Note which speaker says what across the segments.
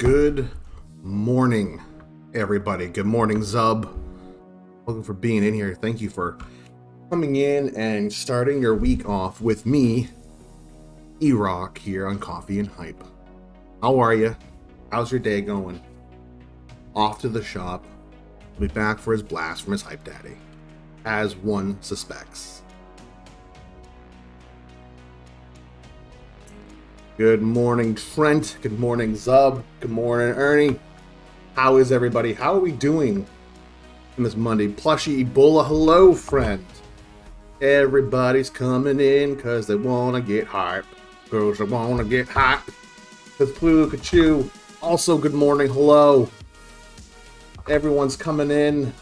Speaker 1: Good morning, everybody. Good morning, Zub. Welcome for being in here. Thank you for coming in and starting your week off with me, E-Rock, here on Coffee and Hype. How are you? How's your day going? Off to the shop. He'll be back for his blast from his Hype Daddy, as one suspects. Good morning, Trent. Good morning, Zub. Good morning, Ernie. How is everybody? How are we doing on this Monday? Plushy Ebola, hello, friend. Everybody's coming in because they want to get hype. Girls, they want to get hype. Because Pikachu. Also, good morning, hello. Everyone's coming in.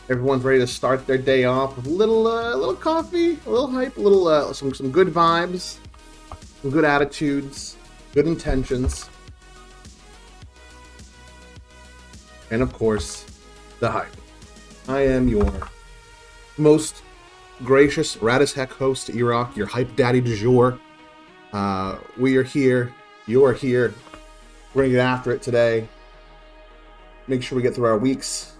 Speaker 1: Everyone's ready to start their day off with a little coffee, a little hype, a little some good vibes. Some good attitudes, good intentions, and of course, the hype. I am your most gracious, rad as heck host, E-Rock, your hype daddy du jour. We are here, you are here. We're gonna get after it today. Make sure we get through our weeks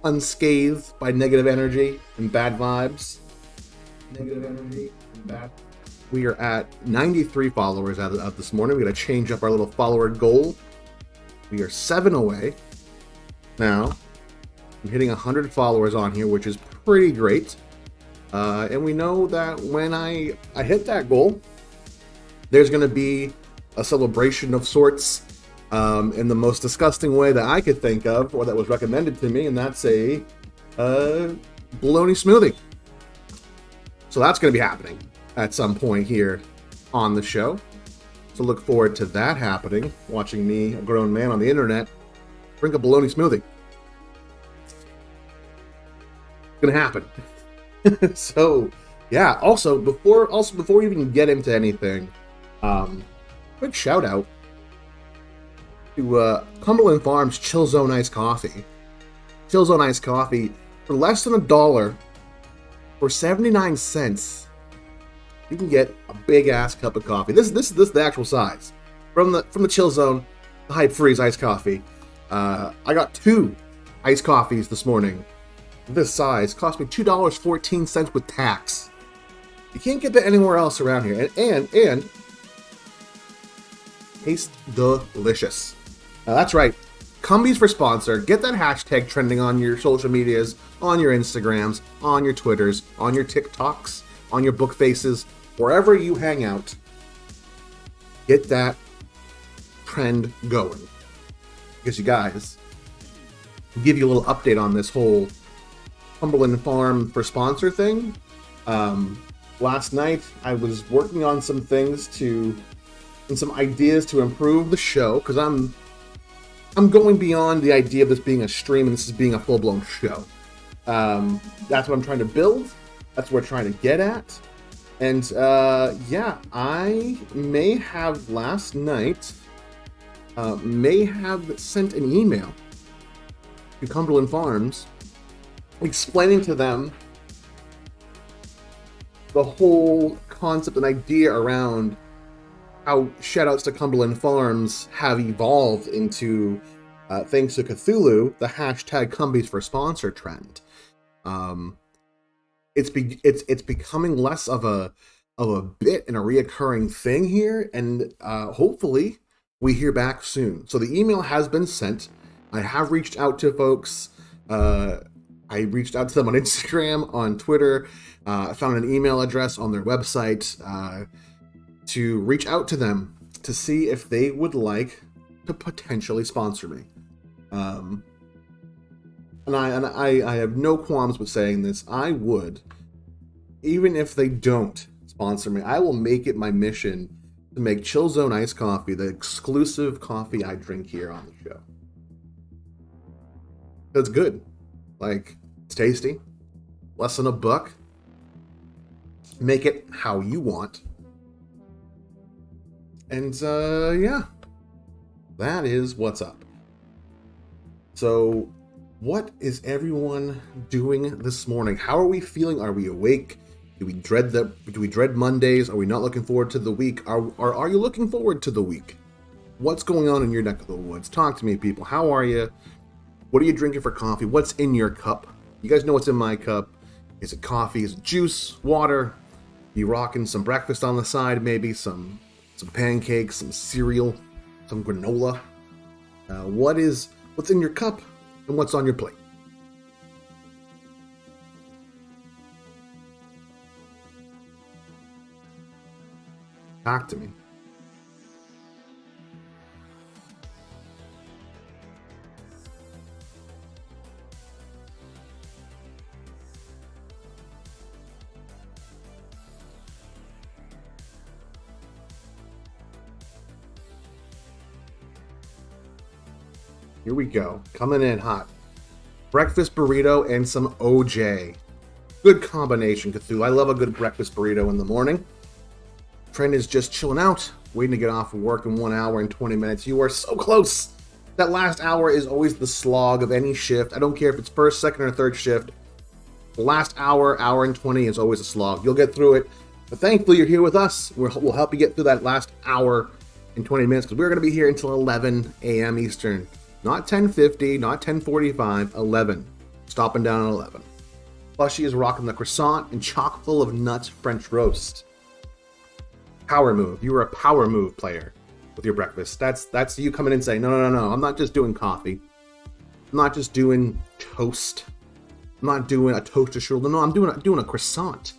Speaker 1: unscathed by negative energy and bad vibes. Negative energy and bad. We are at 93 followers out of this morning. We got to change up our little follower goal. We are 7 away. Now, I'm hitting 100 followers on here, which is pretty great. And we know that when I hit that goal, there's going to be a celebration of sorts in the most disgusting way that I could think of, or that was recommended to me, and that's a bologna smoothie. So that's going to be happening at some point here on the show. So look forward to that happening, watching me, a grown man on the internet, drink a bologna smoothie. It's gonna happen. So yeah, also before we even get into anything, quick shout out to Cumberland Farms Chill Zone Iced Coffee. Chill Zone Iced Coffee for less than $1, for 79 cents. You can get a big ass cup of coffee. This is the actual size from the Chill Zone, the Hype Freeze iced coffee. I got 2 iced coffees this morning. This size cost me $2.14 with tax. You can't get that anywhere else around here, and tastes delicious. That's right. Cumbies for sponsor. Get that hashtag trending on your social medias, on your Instagrams, on your Twitters, on your TikToks, on your book faces, wherever you hang out. Get that trend going. Because you guys, I'll give you a little update on this whole Cumberland Farm for sponsor thing. Last night I was working on some things and some ideas to improve the show, because I'm going beyond the idea of this being a stream and this is being a full-blown show. That's what I'm trying to build. That's what we're trying to get at. And yeah, I may have last night sent an email to Cumberland Farms explaining to them the whole concept and idea around how shoutouts to Cumberland Farms have evolved into, thanks to Cthulhu, the hashtag Cumbies for sponsor trend. It's becoming less of a bit and a reoccurring thing here, and hopefully we hear back soon. So the email has been sent. I have reached out to folks. I reached out to them on Instagram, on Twitter. I found an email address on their website to reach out to them to see if they would like to potentially sponsor me. And I have no qualms with saying this. I would, even if they don't sponsor me, I will make it my mission to make Chill Zone Iced Coffee the exclusive coffee I drink here on the show. It's good. Like, it's tasty. Less than $1. Make it how you want. And, yeah. That is what's up. So, what is everyone doing this morning? How are we feeling? Are we awake? Do we dread Mondays? Are we not looking forward to the week? Are you looking forward to the week? What's going on in your neck of the woods? Talk to me, people. How are you? What are you drinking for coffee? What's in your cup? You guys know what's in my cup. Is it coffee? Is it juice? Water? You rocking some breakfast on the side, maybe some pancakes, some cereal, some granola. What's in your cup and what's on your plate? Talk to me. Here we go. Coming in hot. Breakfast burrito and some OJ. Good combination, Cthulhu. I love a good breakfast burrito in the morning. Trent is just chilling out, waiting to get off of work in 1 hour and 20 minutes. You are so close. That last hour is always the slog of any shift. I don't care if it's first, second, or third shift. The last hour and 20 is always a slog. You'll get through it. But thankfully, you're here with us. We'll help you get through that last hour and 20 minutes because we're going to be here until 11 a.m. Eastern. Not 10:50, not 10:45, 11. Stopping down at 11. Plushy is rocking the croissant and chock full of nuts French roast. Power move. You are a power move player with your breakfast. That's you coming in saying, no, I'm not just doing coffee. I'm not just doing toast. I'm not doing a toaster strudel. No, I'm doing a croissant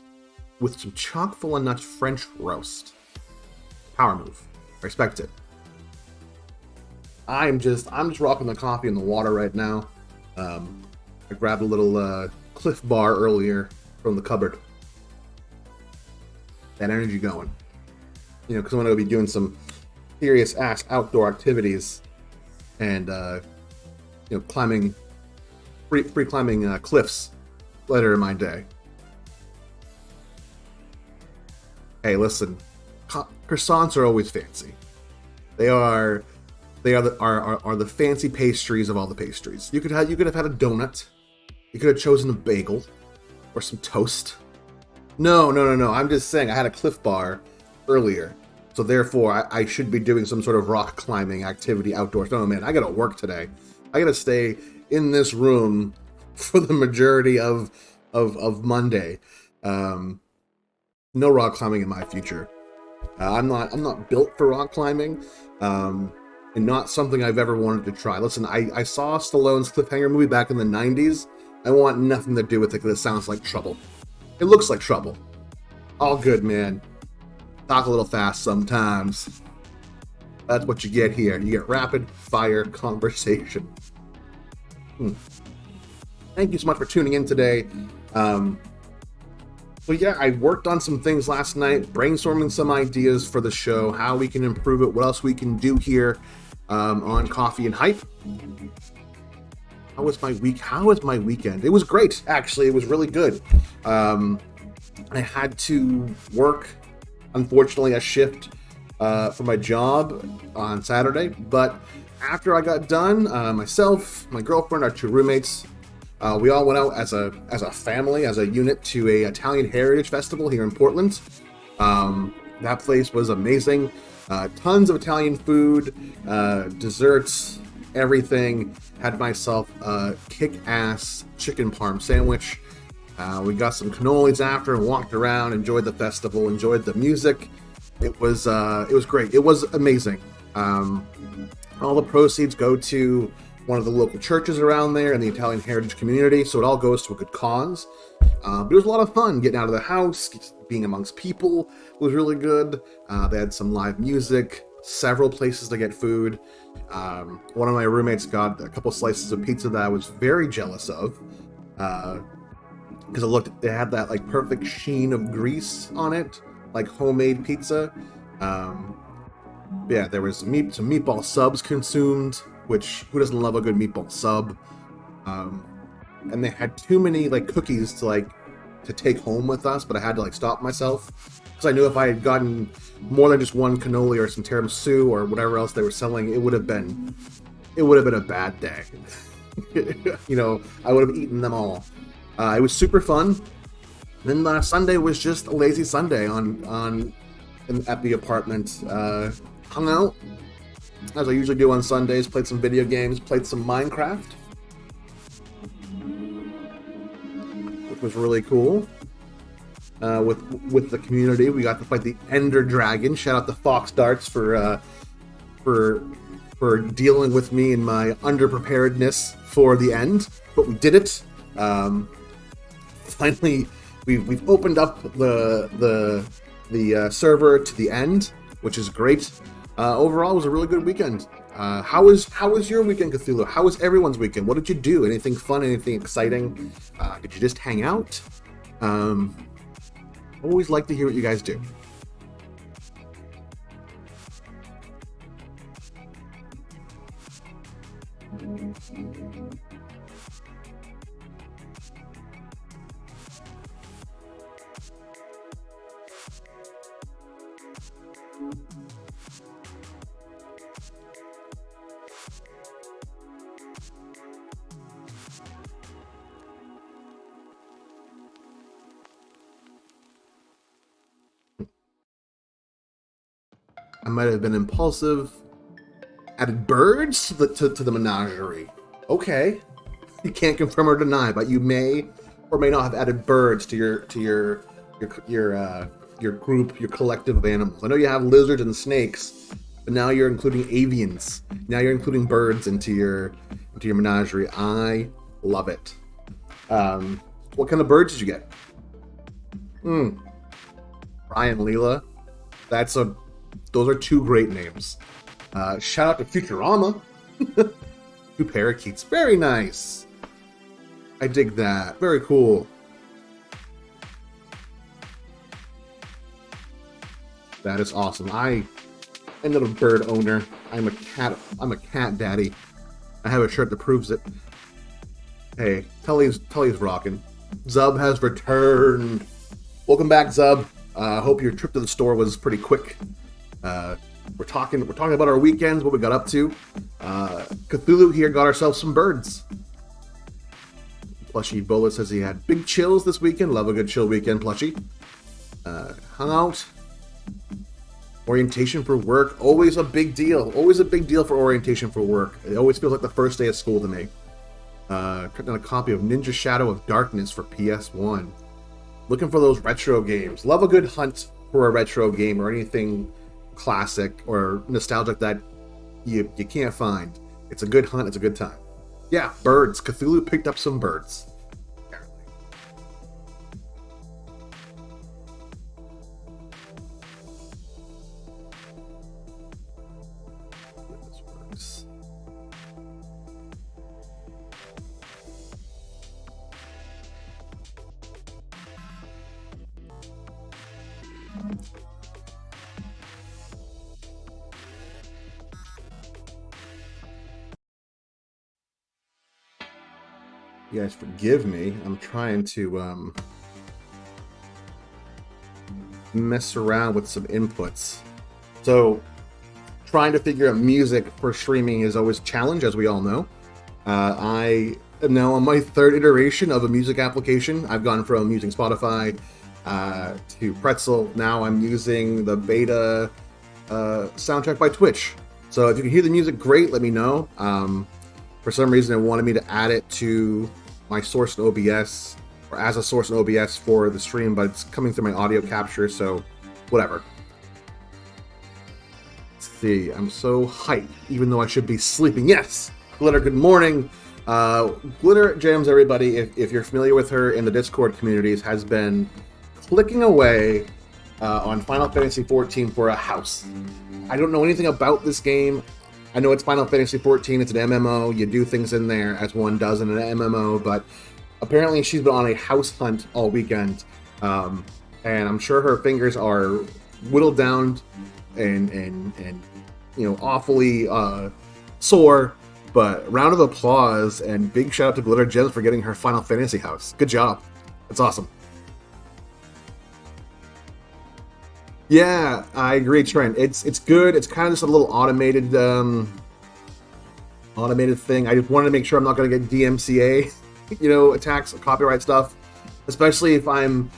Speaker 1: with some chock full of nuts French roast. Power move. Respect it. I'm just rocking the coffee and the water right now. I grabbed a little Cliff Bar earlier from the cupboard. That energy going. Because I'm going to be doing some serious ass outdoor activities and climbing, free climbing cliffs later in my day. Hey, listen, croissants are always fancy. They are the fancy pastries of all the pastries. You could have had a donut. You could have chosen a bagel or some toast. No. I'm just saying I had a Cliff Bar earlier, so therefore I should be doing some sort of rock climbing activity outdoors. No, man, I gotta work today. I gotta stay in this room for the majority of Monday. No rock climbing in my future. I'm not built for rock climbing. And not something I've ever wanted to try. Listen, I saw Stallone's Cliffhanger movie back in the 90s. I want nothing to do with it because it sounds like trouble. It looks like trouble. All good, man. Talk a little fast sometimes. That's what you get here. You get rapid fire conversation. Thank you so much for tuning in today. So yeah, I worked on some things last night, brainstorming some ideas for the show, how we can improve it, what else we can do here on Coffee and Hype. How was my week? How was my weekend? It was great, actually. It was really good. I had to work, unfortunately, a shift for my job on Saturday, but after I got done, myself, my girlfriend, our two roommates, we all went out as a family, as a unit, to a Italian Heritage Festival here in Portland. That place was amazing. Tons of Italian food, desserts, everything. Had myself a kick-ass chicken parm sandwich. We got some cannolis after and walked around, enjoyed the festival, enjoyed the music. It was great. It was amazing. All the proceeds go to one of the local churches around there in the Italian Heritage community, so it all goes to a good cause. But it was a lot of fun getting out of the house, being amongst people was really good. They had some live music, several places to get food. One of my roommates got a couple slices of pizza that I was very jealous of, because it had that like perfect sheen of grease on it, like homemade pizza. Yeah, there was some meatball subs consumed, which who doesn't love a good meatball sub? And they had too many like cookies to take home with us, but I had to stop myself because I knew if I had gotten more than just one cannoli or some tiramisu or whatever else they were selling, it would have been a bad day. I would have eaten them all. It was super fun. Then Sunday was just a lazy Sunday at the apartment. Hung out, as I usually do on Sundays. Played some video games, played some Minecraft, which was really cool. With the community, we got to fight the Ender Dragon. Shout out to Fox Darts for dealing with me and my underpreparedness for the end, but we did it. Finally, we've opened up the server to the end, which is great. Overall, it was a really good weekend. How was your weekend, Cthulhu? How was everyone's weekend? What did you do? Anything fun? Anything exciting? Did you just hang out? Always like to hear what you guys do. I might have been impulsive. Added birds to the menagerie. Okay, you can't confirm or deny, but you may or may not have added birds to your group, your collective of animals. I know you have lizards and snakes, but now you're including avians. Now you're including birds into your menagerie. I love it. What kind of birds did you get? Ryan, Leela. Those are two great names. Shout out to Futurama. 2 parakeets. Very nice. I dig that. Very cool. That is awesome. I'm not a bird owner. I'm a cat daddy. I have a shirt that proves it. Hey, Tully's rocking. Zub has returned. Welcome back, Zub. Hope your trip to the store was pretty quick. We're talking about our weekends, what we got up to. Cthulhu here got ourselves some birds. Plushie Bola says he had big chills this weekend. Love a good chill weekend, Plushie. Hung out. Orientation for work, always a big deal. Always a big deal for orientation for work. It always feels like the first day of school to me. Checked out a copy of Ninja Shadow of Darkness for PS1. Looking for those retro games. Love a good hunt for a retro game or anything classic or nostalgic that you can't find. It's a good hunt. It's a good time. Yeah, birds. Cthulhu picked up some birds. Apparently. This works. You guys forgive me. I'm trying to mess around with some inputs. So trying to figure out music for streaming is always a challenge, as we all know. I am now on my 3rd iteration of a music application. I've gone from using Spotify to Pretzel. Now I'm using the beta soundtrack by Twitch. So if you can hear the music, great, let me know. For some reason, it wanted me to add it to my source in OBS, or as a source in OBS for the stream, but it's coming through my audio capture, so whatever. Let's see, I'm so hyped, even though I should be sleeping. Yes! Glitter, good morning. Glitter Jams, everybody, if you're familiar with her in the Discord communities, has been clicking away on Final Fantasy XIV for a house. I don't know anything about this game. I know it's Final Fantasy XIV, it's an MMO, you do things in there as one does in an MMO, but apparently she's been on a house hunt all weekend, and I'm sure her fingers are whittled down and awfully sore, but round of applause and big shout out to Glitter Gems for getting her Final Fantasy house. Good job. That's awesome. Yeah, I agree, Trent. It's good. It's kind of just a little automated thing. I just wanted to make sure I'm not going to get DMCA, attacks, copyright stuff, especially if I'm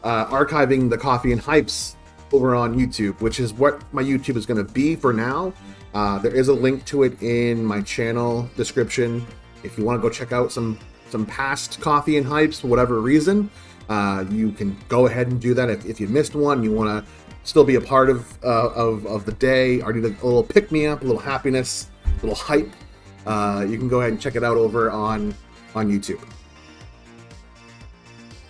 Speaker 1: archiving the Coffee and Hypes over on YouTube, which is what my YouTube is going to be for now. There is a link to it in my channel description. If you want to go check out some past coffee and hypes for whatever reason, you can go ahead and do that. If you missed one, you want to still be a part of the day, or need a little pick me up, a little happiness, a little hype, you can go ahead and check it out over on YouTube.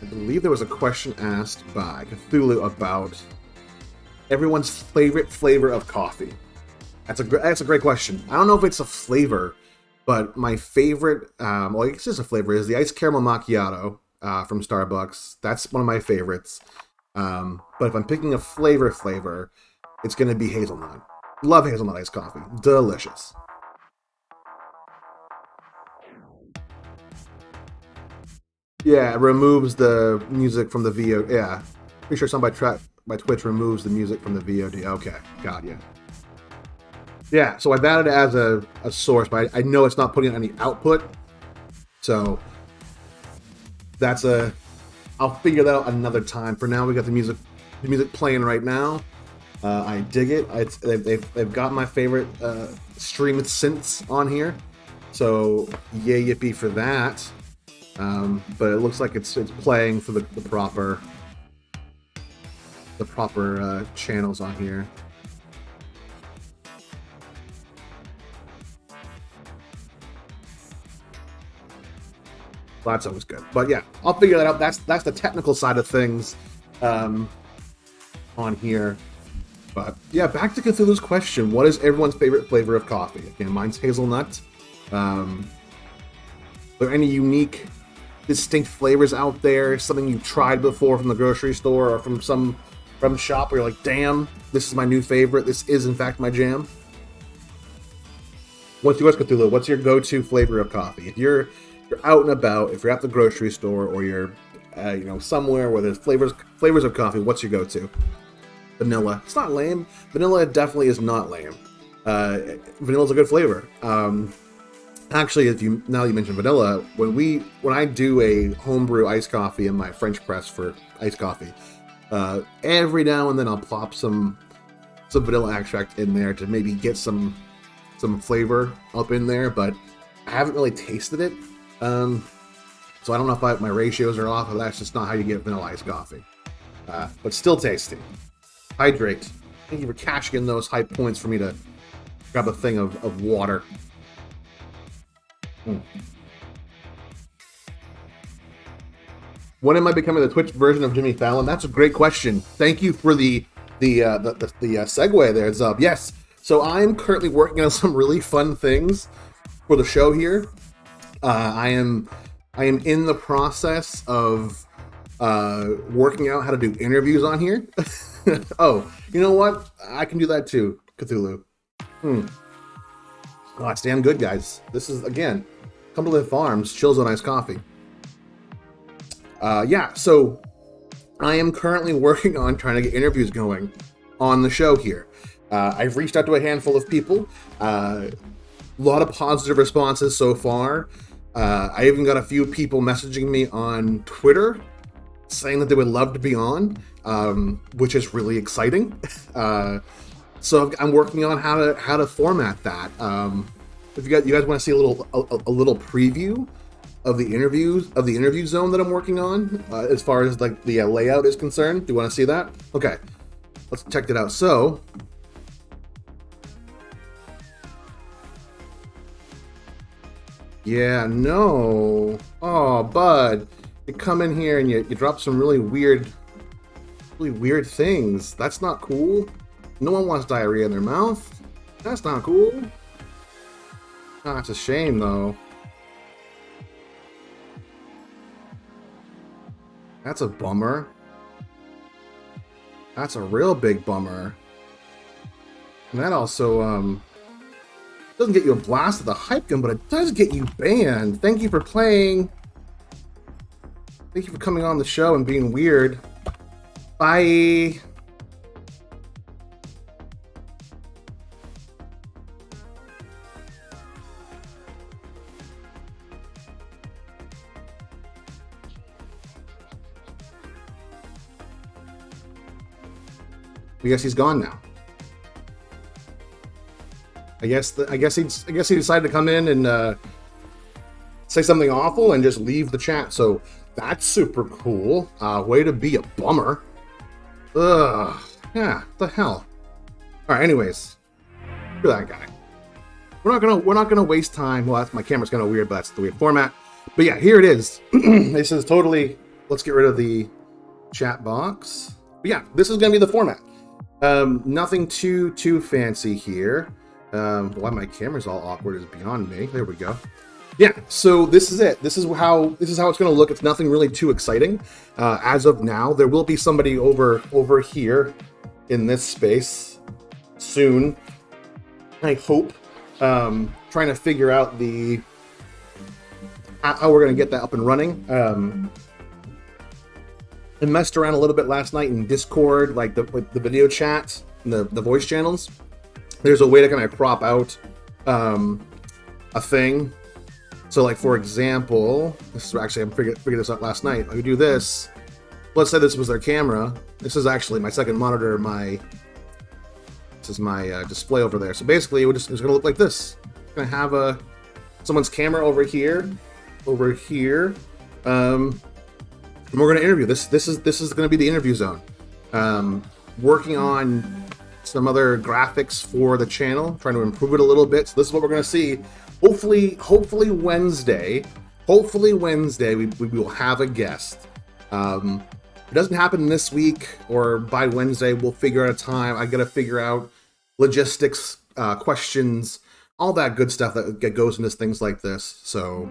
Speaker 1: I believe there was a question asked by Cthulhu about everyone's favorite flavor of coffee. That's a great question. I don't know if it's a flavor, but my favorite, well, I guess it's a flavor, is the iced caramel macchiato from Starbucks. That's one of my favorites. But if I'm picking a flavor, it's going to be hazelnut. Love hazelnut iced coffee. Delicious. Yeah, it removes the music from the VOD. Yeah, pretty sure somebody by Twitch removes the music from the VOD. Okay, got you. Yeah, so I've added it as a source, but I know it's not putting any output. So I'll figure that out another time. For now, we got the music playing right now. I dig it. They've got my favorite stream synths on here, so yay yippee for that. But it looks like it's playing for the proper channels on here. Well, that's always good. But yeah, I'll figure that out. That's the technical side of things on here. But yeah, back to Cthulhu's question. What is everyone's favorite flavor of coffee? Again, mine's hazelnut. Are there any unique, distinct flavors out there? Something you've tried before from the grocery store or from shop where you're like, damn, this is my new favorite. This is, in fact, my jam. What's yours, Cthulhu? What's your go-to flavor of coffee? If you're out and about, if you're at the grocery store, or you're somewhere where there's flavors of coffee, what's your go-to? Vanilla. It's not lame. Vanilla definitely is not lame. Vanilla's a good flavor. Actually, now you mentioned vanilla, when I do a homebrew iced coffee in my French press for iced coffee, every now and then I'll plop some vanilla extract in there to maybe get some flavor up in there, but I haven't really tasted it. So I don't know if my ratios are off, but that's just not how you get vanilla iced coffee. But still tasty. Hydrate. Thank you for cashing in those high points for me to grab a thing of water. When am I becoming the Twitch version of Jimmy Fallon? That's a great question. Thank you for the segue there, Zub. Yes. So I'm currently working on some really fun things for the show here. I am in the process of working out how to do interviews on here. Oh, you know what? I can do that too, Cthulhu. Oh, it's damn good, guys. This is, again, Cumberland Farms, Chills on Ice Coffee. Yeah, so I am currently working on trying to get interviews going on the show here. I've reached out to a handful of people. A lot of positive responses so far. I even got a few people messaging me on Twitter saying that they would love to be on, which is really exciting. So I'm working on how to format that. If you guys want to see a little preview of the interview zone that I'm working on, as far as like the layout is concerned, do you want to see that? Okay, let's check it out. So. Yeah, no. Oh, bud. You come in here and you drop some really weird things. That's not cool. No one wants diarrhea in their mouth. That's not cool. Oh, it's a shame, though. That's a bummer. That's a real big bummer. And that also, doesn't get you a blast of the hype gun, but it does get you banned. Thank you for playing. Thank you for coming on the show and being weird. Bye. I guess he's gone now. I guess he decided to come in and say something awful and just leave the chat. So that's super cool. Way to be a bummer. Ugh. Yeah. What the hell. All right. Anyways, look at that guy. We're not gonna waste time. Well, my camera's kind of weird, but that's the weird format. But yeah, here it is. This is totally. Let's get rid of the chat box. But yeah, this is gonna be the format. Nothing too fancy here. Why my camera's all awkward is beyond me. There we go. Yeah, so this is it. This is how it's going to look. It's nothing really too exciting as of now. There will be somebody over here in this space soon. I hope. Trying to figure out how we're going to get that up and running. I messed around a little bit last night in Discord, like the video chat, and the voice channels. There's a way to kind of crop out a thing. So, like, for example, this is actually, I figured this out last night. I could do this. Let's say this was their camera. This is actually my second monitor. This is my display over there. So basically, it's going to look like this. It's going to have someone's camera over here, and we're going to interview. This is going to be the interview zone. Working on some other graphics for the channel, trying to improve it a little bit. So this is what we're going to see. Hopefully Wednesday. Hopefully Wednesday we will have a guest. If it doesn't happen this week or by Wednesday, we'll figure out a time. I got to figure out logistics, questions, all that good stuff that goes into things like this. So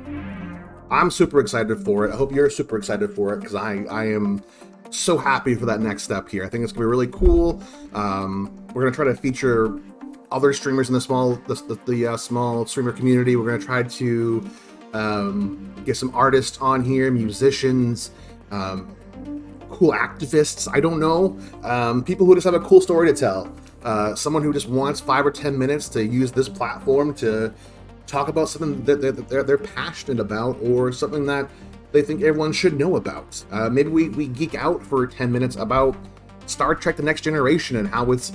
Speaker 1: I'm super excited for it. I hope you're super excited for it because I am so happy for that next step here. I think it's gonna be really cool. We're gonna try to feature other streamers in the small streamer community. We're gonna try to get some artists on here, musicians, cool activists. I don't know, people who just have a cool story to tell. Someone who just wants 5 or 10 minutes to use this platform to talk about something that they're passionate about, or something that they think everyone should know about. Maybe we geek out for 10 minutes about Star Trek: The Next Generation and how it's,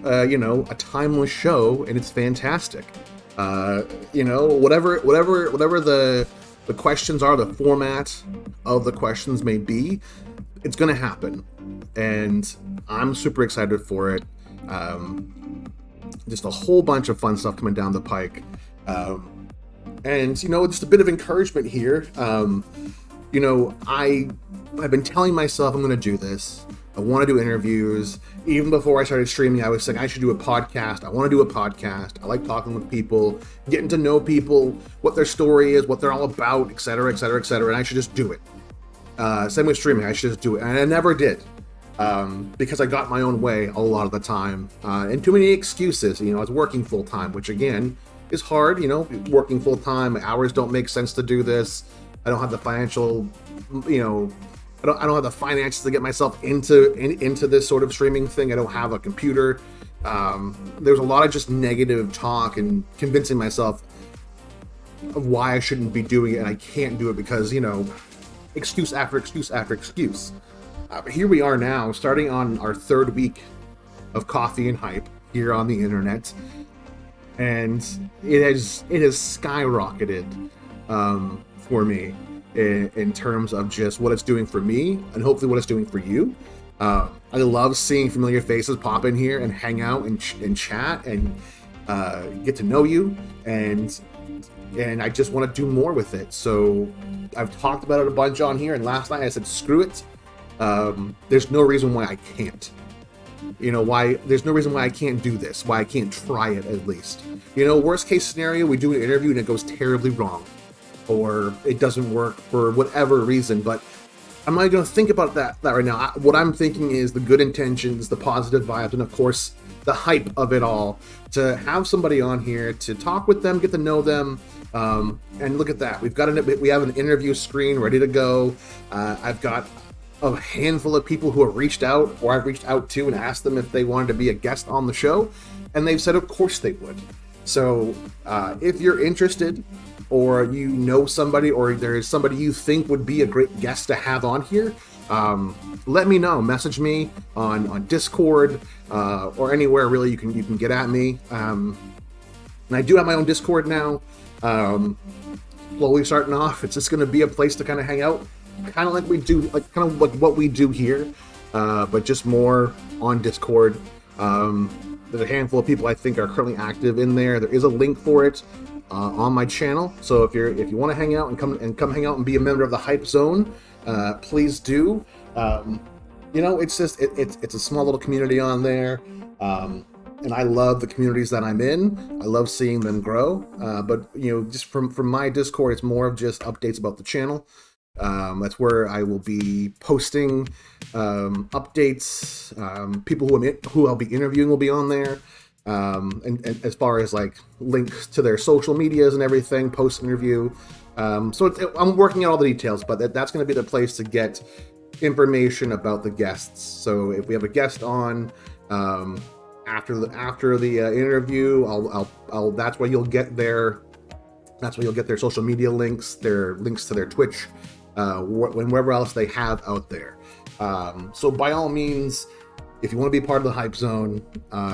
Speaker 1: a timeless show and it's fantastic. Whatever the questions are, the format of the questions may be, it's going to happen. And I'm super excited for it. Just a whole bunch of fun stuff coming down the pike. And, just a bit of encouragement here. I've been telling myself I'm going to do this. I want to do interviews. Even before I started streaming, I was saying I should do a podcast. I want to do a podcast. I like talking with people, getting to know people, what their story is, what they're all about, et cetera, et cetera, et cetera. And I should just do it. Same with streaming. I should just do it. And I never did. Because I got my own way a lot of the time. And too many excuses. I was working full time, which again is hard. Working full time, hours don't make sense to do this. I don't have the financial, I don't have the finances to get myself into this sort of streaming thing. I don't have a computer. There's a lot of just negative talk and convincing myself of why I shouldn't be doing it, and I can't do it because, excuse after excuse after excuse. But here we are now, starting on our third week of Coffee and Hype here on the internet, and it has skyrocketed for me in terms of just what it's doing for me and hopefully what it's doing for you. I love seeing familiar faces pop in here and hang out and chat and get to know you, and I just want to do more with it. So I've talked about it a bunch on here, and last night I said screw it. There's no reason why I can't. There's no reason why I can't do this, why I can't try it at least. Worst case scenario, we do an interview and it goes terribly wrong, or it doesn't work for whatever reason, but I'm not going to think about that right now. What I'm thinking is the good intentions, the positive vibes, and of course, the hype of it all. To have somebody on here, to talk with them, get to know them, and look at that. We have an interview screen ready to go. I've got a handful of people who have reached out, or I've reached out to and asked them if they wanted to be a guest on the show, and they've said of course they would. So if you're interested, or you know somebody, or there's somebody you think would be a great guest to have on here, let me know. Message me on Discord, or anywhere really you can get at me. And I do have my own Discord now. Slowly starting off. It's just going to be a place to kind of hang out, kind of like we do, like kind of like what we do here, but just more on Discord. There's a handful of people I think are currently active in there. There is a link for it on my channel. So if you want to hang out and come hang out and be a member of the Hype Zone, please do. It's just it's a small little community on there. And I love the communities that I'm in. I love seeing them grow. But just from my Discord, it's more of just updates about the channel. That's where I will be posting updates. People who I'll be interviewing will be on there. And as far as like links to their social medias and everything, post interview. I'm working out all the details, but that's going to be the place to get information about the guests. So if we have a guest on, after the interview, I'll that's where you'll get their social media links, their links to their Twitch, wherever else they have out there. So by all means, if you want to be part of the Hype Zone,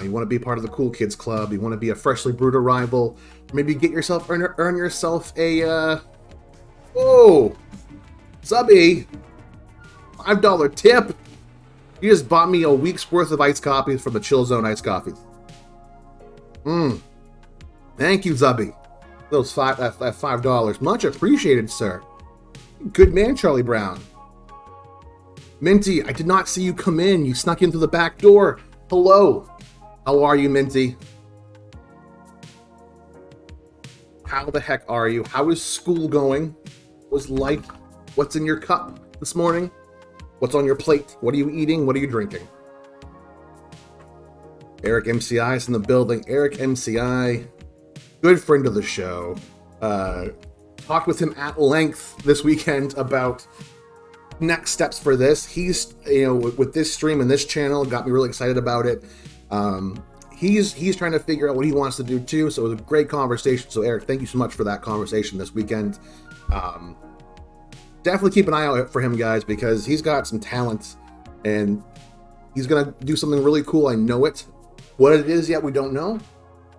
Speaker 1: you want to be part of the Cool Kids Club, you want to be a freshly brewed arrival, maybe get yourself earn yourself a Subby, $5 tip. You just bought me a week's worth of iced coffees from the Chill Zone Iced Coffees. Thank you, Zubby. That $5. Much appreciated, sir. Good man, Charlie Brown. Minty, I did not see you come in. You snuck in through the back door. Hello. How are you, Minty? How the heck are you? How is school going? What's life? What's in your cup this morning? What's on your plate? What are you eating? What are you drinking? Eric MCI is in the building. Eric MCI, good friend of the show. Talked with him at length this weekend about next steps for this. He's, with this stream and this channel, got me really excited about it. He's trying to figure out what he wants to do too. So it was a great conversation. So Eric, thank you so much for that conversation this weekend. Definitely keep an eye out for him, guys, because he's got some talent and he's going to do something really cool. I know it. What it is yet, we don't know.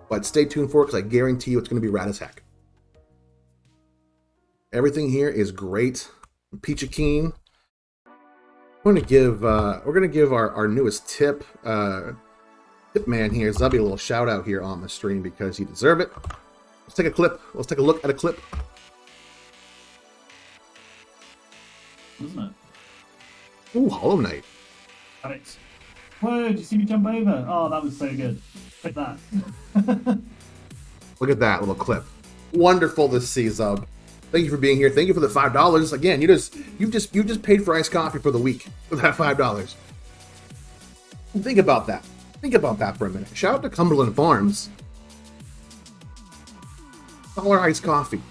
Speaker 1: But stay tuned for it because I guarantee you it's going to be rad as heck. Everything here is great. Peachy Keen. We're going to give our newest tip man here, Zubby, a little shout out here on the stream because he deserves it. Let's take a clip. Let's take a look at a clip.
Speaker 2: Isn't it?
Speaker 1: Ooh, Hollow Knight.
Speaker 2: Alex. Whoa, did you see me jump over? Oh, that was so good. Take that.
Speaker 1: Look at that little clip. Wonderful to see, Zub. Thank you for being here. Thank you for the $5. Again, you've just paid for iced coffee for the week with that $5. Think about that. Think about that for a minute. Shout out to Cumberland Farms. $1 iced coffee.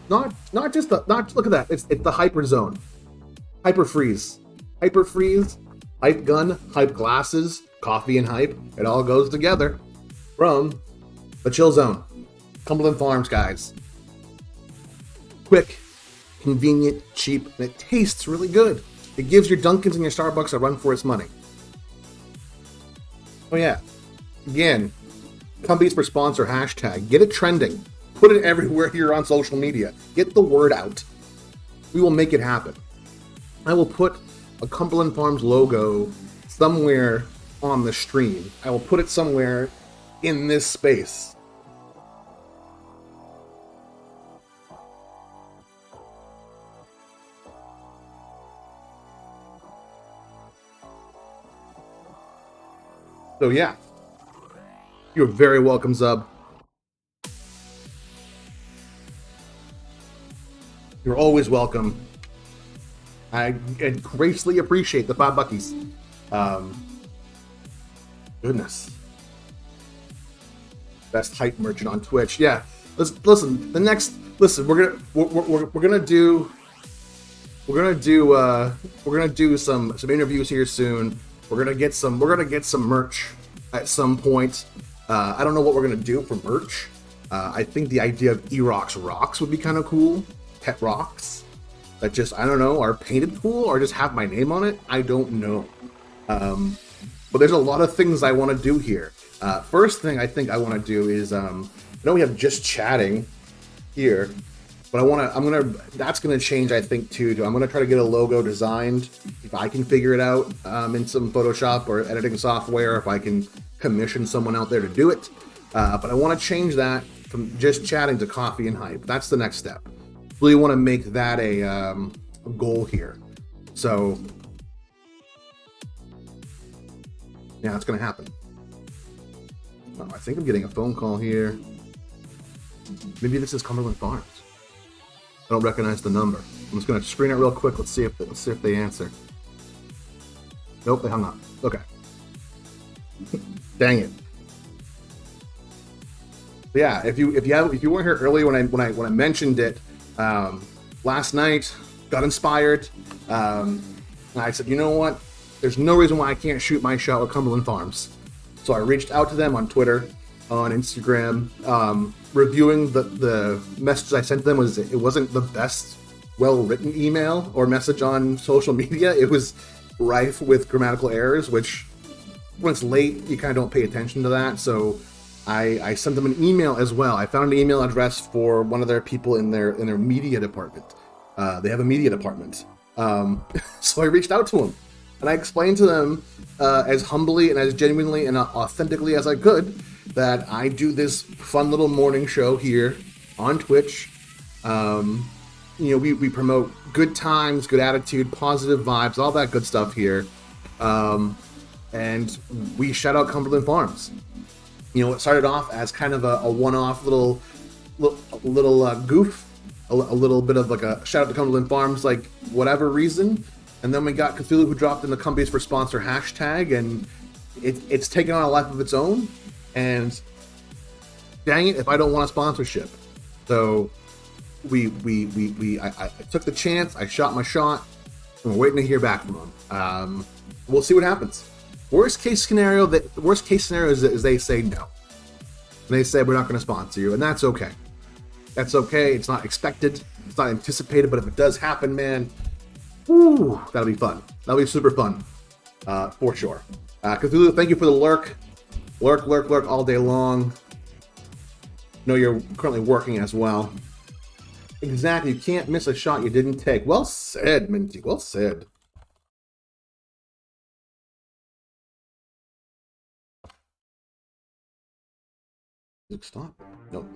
Speaker 1: Not look at that. It's the Hyper Zone. Hyper Freeze. Hyper Freeze, Hype Gun, Hype Glasses, coffee and hype. It all goes together from the Chill Zone. Cumberland Farms, guys. Quick, convenient, cheap, and it tastes really good. It gives your Dunkins and your Starbucks a run for its money. Oh yeah. Again, companies for sponsor hashtag. Get it trending. Put it everywhere you're on social media. Get the word out. We will make it happen. I will put a Cumberland Farms logo somewhere on the stream. I will put it somewhere in this space. So yeah, you're very welcome, Zub. You're always welcome. I graciously appreciate the $5. Goodness. Best hype merchant on Twitch. Yeah. Listen. We're gonna do some interviews here soon. We're gonna get some merch at some point. I don't know what we're gonna do for merch. I think the idea of Erox rocks would be kind of cool. Pet rocks that just, I don't know, are painted cool or just have my name on it. I don't know. But there's a lot of things I want to do here. First thing I think I want to do is I know we have just chatting here, but that's gonna change, I think, too. I'm gonna try to get a logo designed if I can figure it out in some Photoshop or editing software, if I can commission someone out there to do it. But I want to change that from just chatting to coffee and hype. That's the next step. Really want to make that a goal here. So yeah, it's gonna happen. Oh, I think I'm getting a phone call here. Maybe this is Cumberland Farms. I don't recognize the number. I'm just gonna screen it real quick. Let's see if they answer. Nope, they hung up. Okay. Dang it. Yeah, if you weren't here earlier when I mentioned it last night, got inspired. I said, you know what? There's no reason why I can't shoot my shot with Cumberland Farms. So I reached out to them on Twitter, on Instagram, reviewing the message I sent them. It wasn't the best well-written email or message on social media. It was rife with grammatical errors, which when it's late, you kind of don't pay attention to that. So I sent them an email as well. I found an email address for one of their people in their media department. They have a media department. So I reached out to them. And I explained to them as humbly and as genuinely and authentically as I could that I do this fun little morning show here on Twitch. We promote good times, good attitude, positive vibes, all that good stuff here. And we shout out Cumberland Farms. It started off as kind of a one-off little goof, a little bit of like a shout out to Cumberland Farms, like whatever reason. And then we got Cthulhu, who dropped in the Companies for Sponsor hashtag, and it's taken on a life of its own. And dang it, if I don't want a sponsorship. So I took the chance, I shot my shot, and we're waiting to hear back from them. We'll see what happens. Worst case scenario is they say no. They say we're not going to sponsor you, and that's okay. That's okay. It's not expected. It's not anticipated, but if it does happen, man, woo, that'll be fun. That'll be super fun, for sure. Cthulhu, thank you for the lurk. Lurk all day long. Know you're currently working as well. Exactly, you can't miss a shot you didn't take. Well said, Minty, well said. Stop. Nope.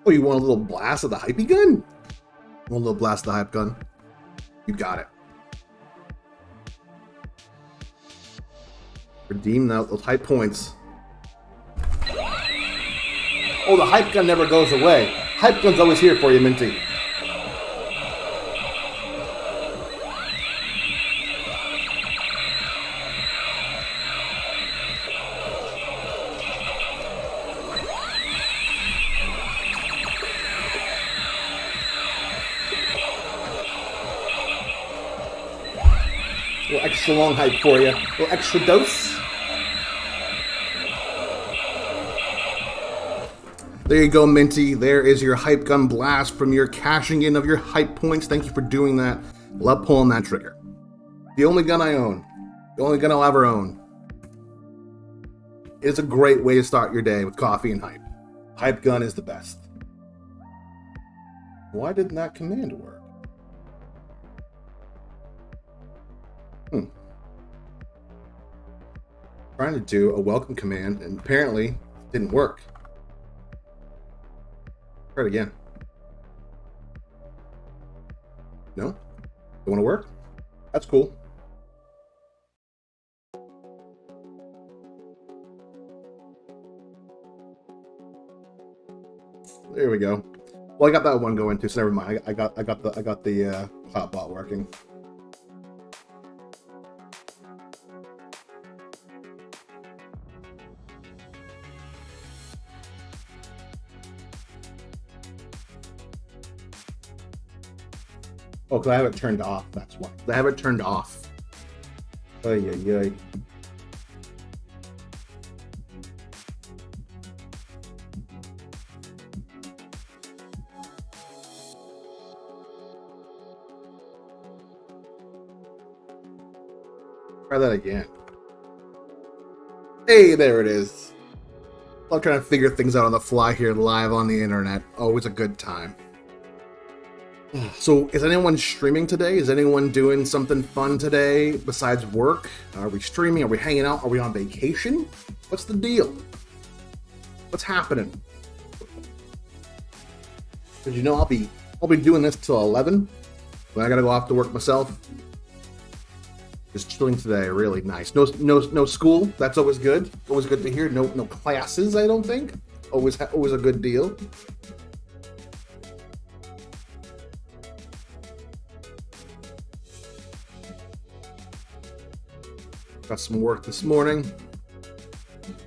Speaker 1: Oh, you want a little blast of the hypey gun? You want a little blast of the hype gun? You got it. Redeem those hype points. Oh, the hype gun never goes away. Hype gun's always here for you, Minty. A little extra long hype for you. A little extra dose. There you go, Minty. There is your hype gun blast from your cashing in of your hype points. Thank you for doing that. Love pulling that trigger. The only gun I own. The only gun I'll ever own. It's a great way to start your day with coffee and hype. Hype gun is the best. Why didn't that command work? Trying to do a welcome command and apparently it didn't work. Try it again. No? Don't want to work? That's cool. There we go. Well, I got that one going too, so never mind. I got the Hotbot working. Oh, because I have it turned off. That's why. I have it turned off. Ay, ay, ay. Try that again. Hey, there it is. I'm trying to figure things out on the fly here live on the internet. Always a good time. So, is anyone streaming today? Is anyone doing something fun today besides work? Are we streaming? Are we hanging out? Are we on vacation? What's the deal? What's happening? Because you know I'll be doing this till 11. But I gotta go off to work myself. Just chilling today, really nice. No school. That's always good. Always good to hear. No classes. I don't think. Always a good deal. Got some work this morning.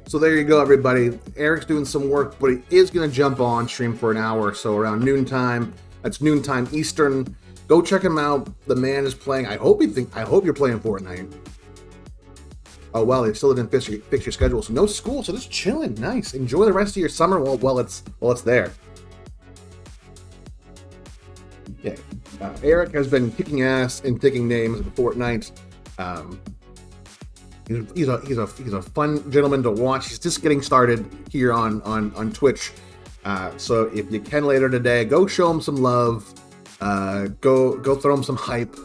Speaker 1: So there you go, everybody. Eric's doing some work, but he is going to jump on stream for an hour or so around noontime. That's noontime Eastern. Go check him out. The man is playing. I hope you're playing Fortnite. Oh well, they still didn't fix your schedule, so no school. So just chilling. Nice. Enjoy the rest of your summer while it's there. Yeah. Eric has been kicking ass and taking names in Fortnite. He's a fun gentleman to watch. He's just getting started here on Twitch. So if you can later today, go show him some love. Go throw him some hype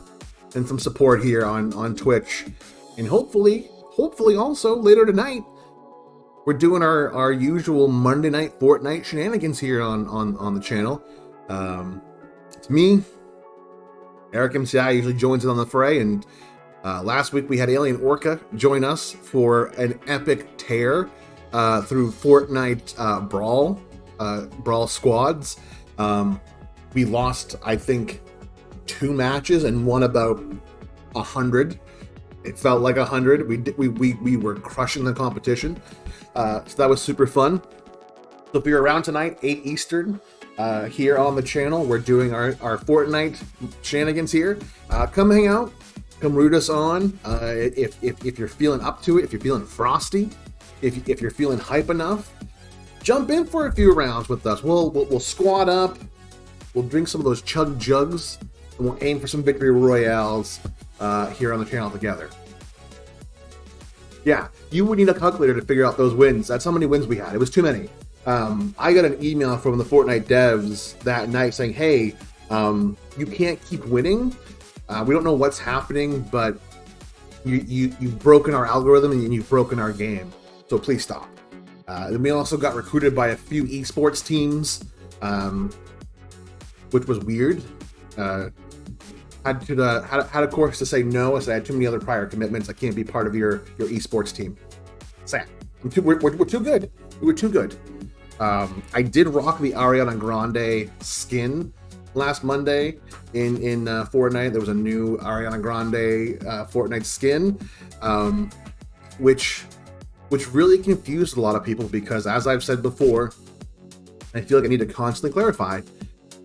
Speaker 1: and some support here on Twitch. And hopefully also later tonight, we're doing our usual Monday night Fortnite shenanigans here on the channel. It's me, Eric MCI usually joins in on the fray, and last week we had Alien Orca join us for an epic tear through Fortnite Brawl Squads. We lost, I think, 2 matches and won about 100. It felt like 100. We were crushing the competition. So that was super fun. So if you're around tonight, 8 Eastern, here on the channel, we're doing our Fortnite shenanigans here. Come hang out. Come root us on. If you're feeling up to it, if you're feeling frosty, if you're feeling hype enough, jump in for a few rounds with us. We'll squad up. We'll drink some of those chug jugs, and we'll aim for some victory royales here on the channel together. Yeah, you would need a calculator to figure out those wins. That's how many wins we had. It was too many. I got an email from the Fortnite devs that night saying, "Hey, you can't keep winning. We don't know what's happening, but you've broken our algorithm and you've broken our game. So please stop." Then we also got recruited by a few esports teams. Which was weird. Had a course to say no, as I had too many other prior commitments. I can't be part of your esports team. Sad. We're too good. We were too good. I did rock the Ariana Grande skin last Monday in Fortnite. There was a new Ariana Grande Fortnite skin, which really confused a lot of people because, as I've said before, I feel like I need to constantly clarify.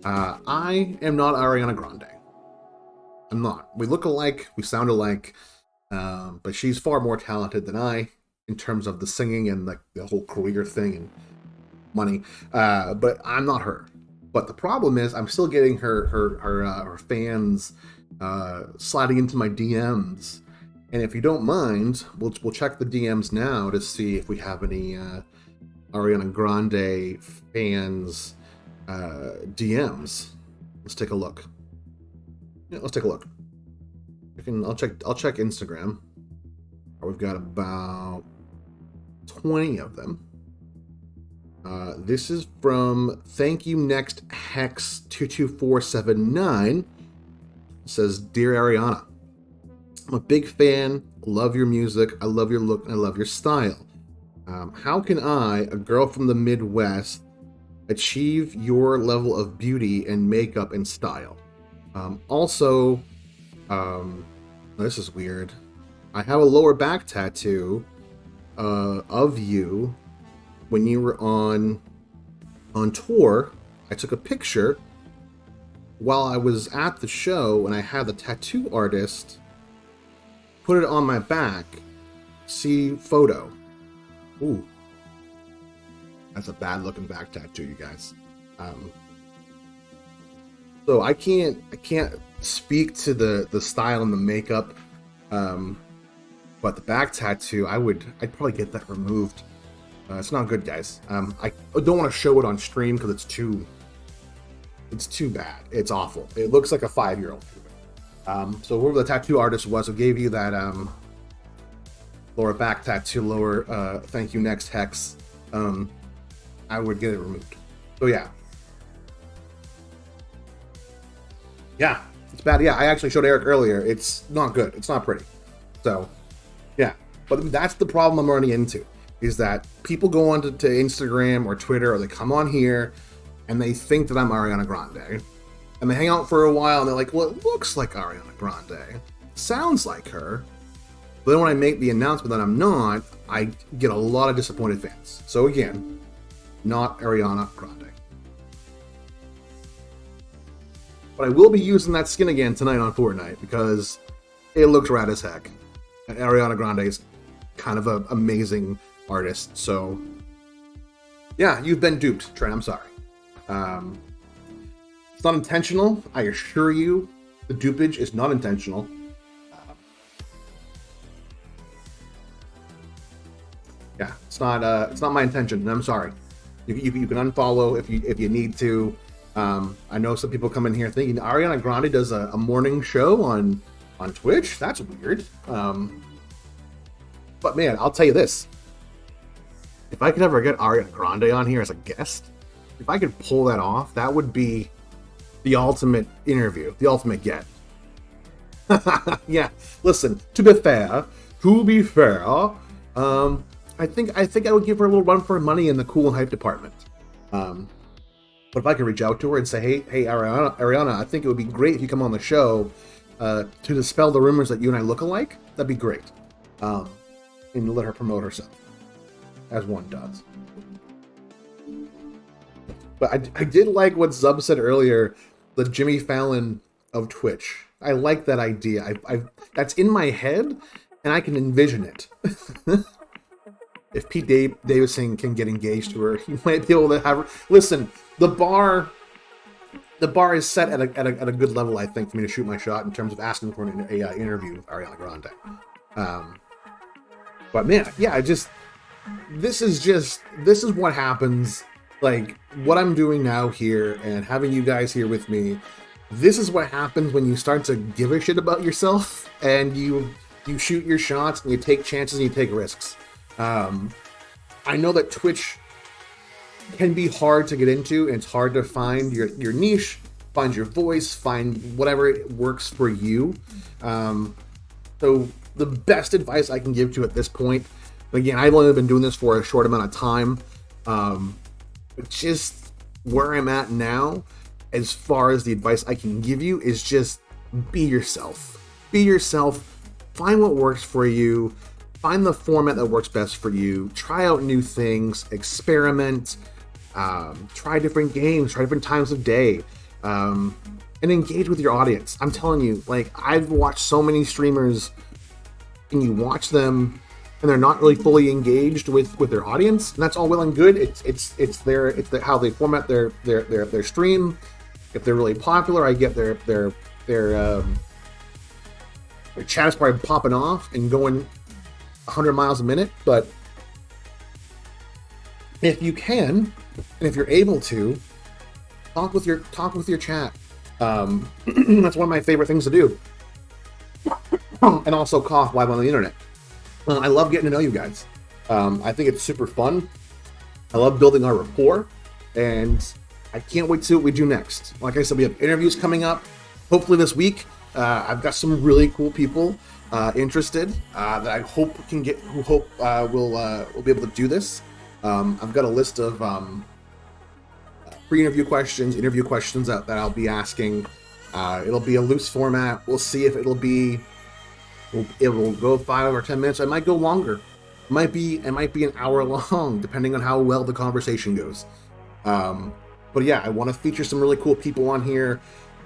Speaker 1: I am not Ariana Grande. I'm not. We look alike, we sound alike, but she's far more talented than I in terms of the singing and the whole career thing and money. But I'm not her. But the problem is, I'm still getting her fans sliding into my DMs. And if you don't mind, we'll check the DMs now to see if we have any Ariana Grande fans. DMs. Let's take a look. Yeah, let's take a look. I'll check Instagram. We've got about 20 of them. This is from Thank You Next Hex 22479. It says, "Dear Ariana, I'm a big fan. Love your music. I love your look and I love your style. How can I, a girl from the Midwest, achieve your level of beauty and makeup and style? Also, this is weird. I have a lower back tattoo of you when you were on tour. I took a picture while I was at the show and I had the tattoo artist put it on my back, see photo. Ooh. That's a bad looking back tattoo, you guys. So I can't speak to the style and the makeup, but the back tattoo, I'd probably get that removed. It's not good, guys. I don't want to show it on stream because it's too bad. It's awful. It looks like a 5-year-old. So whoever the tattoo artist was who gave you that lower back tattoo, thank you next hex, I would get it removed. So yeah, it's bad. Yeah, I actually showed Eric earlier. It's not good. It's not pretty. So yeah, but that's the problem I'm running into, is that people go onto Instagram or Twitter, or they come on here and they think that I'm Ariana Grande, and they hang out for a while and they're like, well, it looks like Ariana Grande, sounds like her. But then when I make the announcement that I'm not, I get a lot of disappointed fans. So again, not Ariana Grande. But I will be using that skin again tonight on Fortnite because it looks rad as heck. And Ariana Grande is kind of an amazing artist. So yeah, you've been duped, Trent. I'm sorry. It's not intentional. I assure you, the dupage is not intentional. Yeah, it's not my intention. I'm sorry. You can unfollow if you need to. I know some people come in here thinking Ariana Grande does a morning show on Twitch. That's weird. But man, I'll tell you this: if I could ever get Ariana Grande on here as a guest, if I could pull that off, that would be the ultimate interview, the ultimate get. Yeah, listen. To be fair, I think I would give her a little run for her money in the cool and hype department. But if I could reach out to her and say, hey, Ariana, I think it would be great if you come on the show to dispel the rumors that you and I look alike, that'd be great. And let her promote herself, as one does. But I did like what Zub said earlier, the Jimmy Fallon of Twitch. I like that idea. That's in my head, and I can envision it. If Pete Davidson can get engaged to her, he might be able to have her. Listen, the bar is set at a good level, I think, for me to shoot my shot in terms of asking for an interview with Ariana Grande. But man, yeah, this is what happens. Like what I'm doing now here and having you guys here with me. This is what happens when you start to give a shit about yourself and you shoot your shots and you take chances and you take risks. I know that Twitch can be hard to get into, and it's hard to find your niche, find your voice, find whatever works for you. So the best advice I can give to you at this point, again, I've only been doing this for a short amount of time, but just where I'm at now, as far as the advice I can give you, is just be yourself. Be yourself. Find what works for you. Find the format that works best for you. Try out new things. Experiment. Try different games. Try different times of day. And engage with your audience. I'm telling you, like, I've watched so many streamers, and you watch them, and they're not really fully engaged with their audience. And that's all well and good. It's how they format their stream. If they're really popular, I get their chat is probably popping off and going 100 miles a minute. But if you can, and if you're able to, talk with your chat. That's one of my favorite things to do. And also cough live on the internet. I love getting to know you guys. I think it's super fun. I love building our rapport, and I can't wait to see what we do next. Like I said, we have interviews coming up, hopefully this week. I've got some really cool people interested that I hope will be able to do this. I've got a list of pre-interview questions, interview questions that I'll be asking. It'll be a loose format. We'll see if it will go 5 or 10 minutes. It might go longer. It might be an hour long, depending on how well the conversation goes. But yeah, I want to feature some really cool people on here.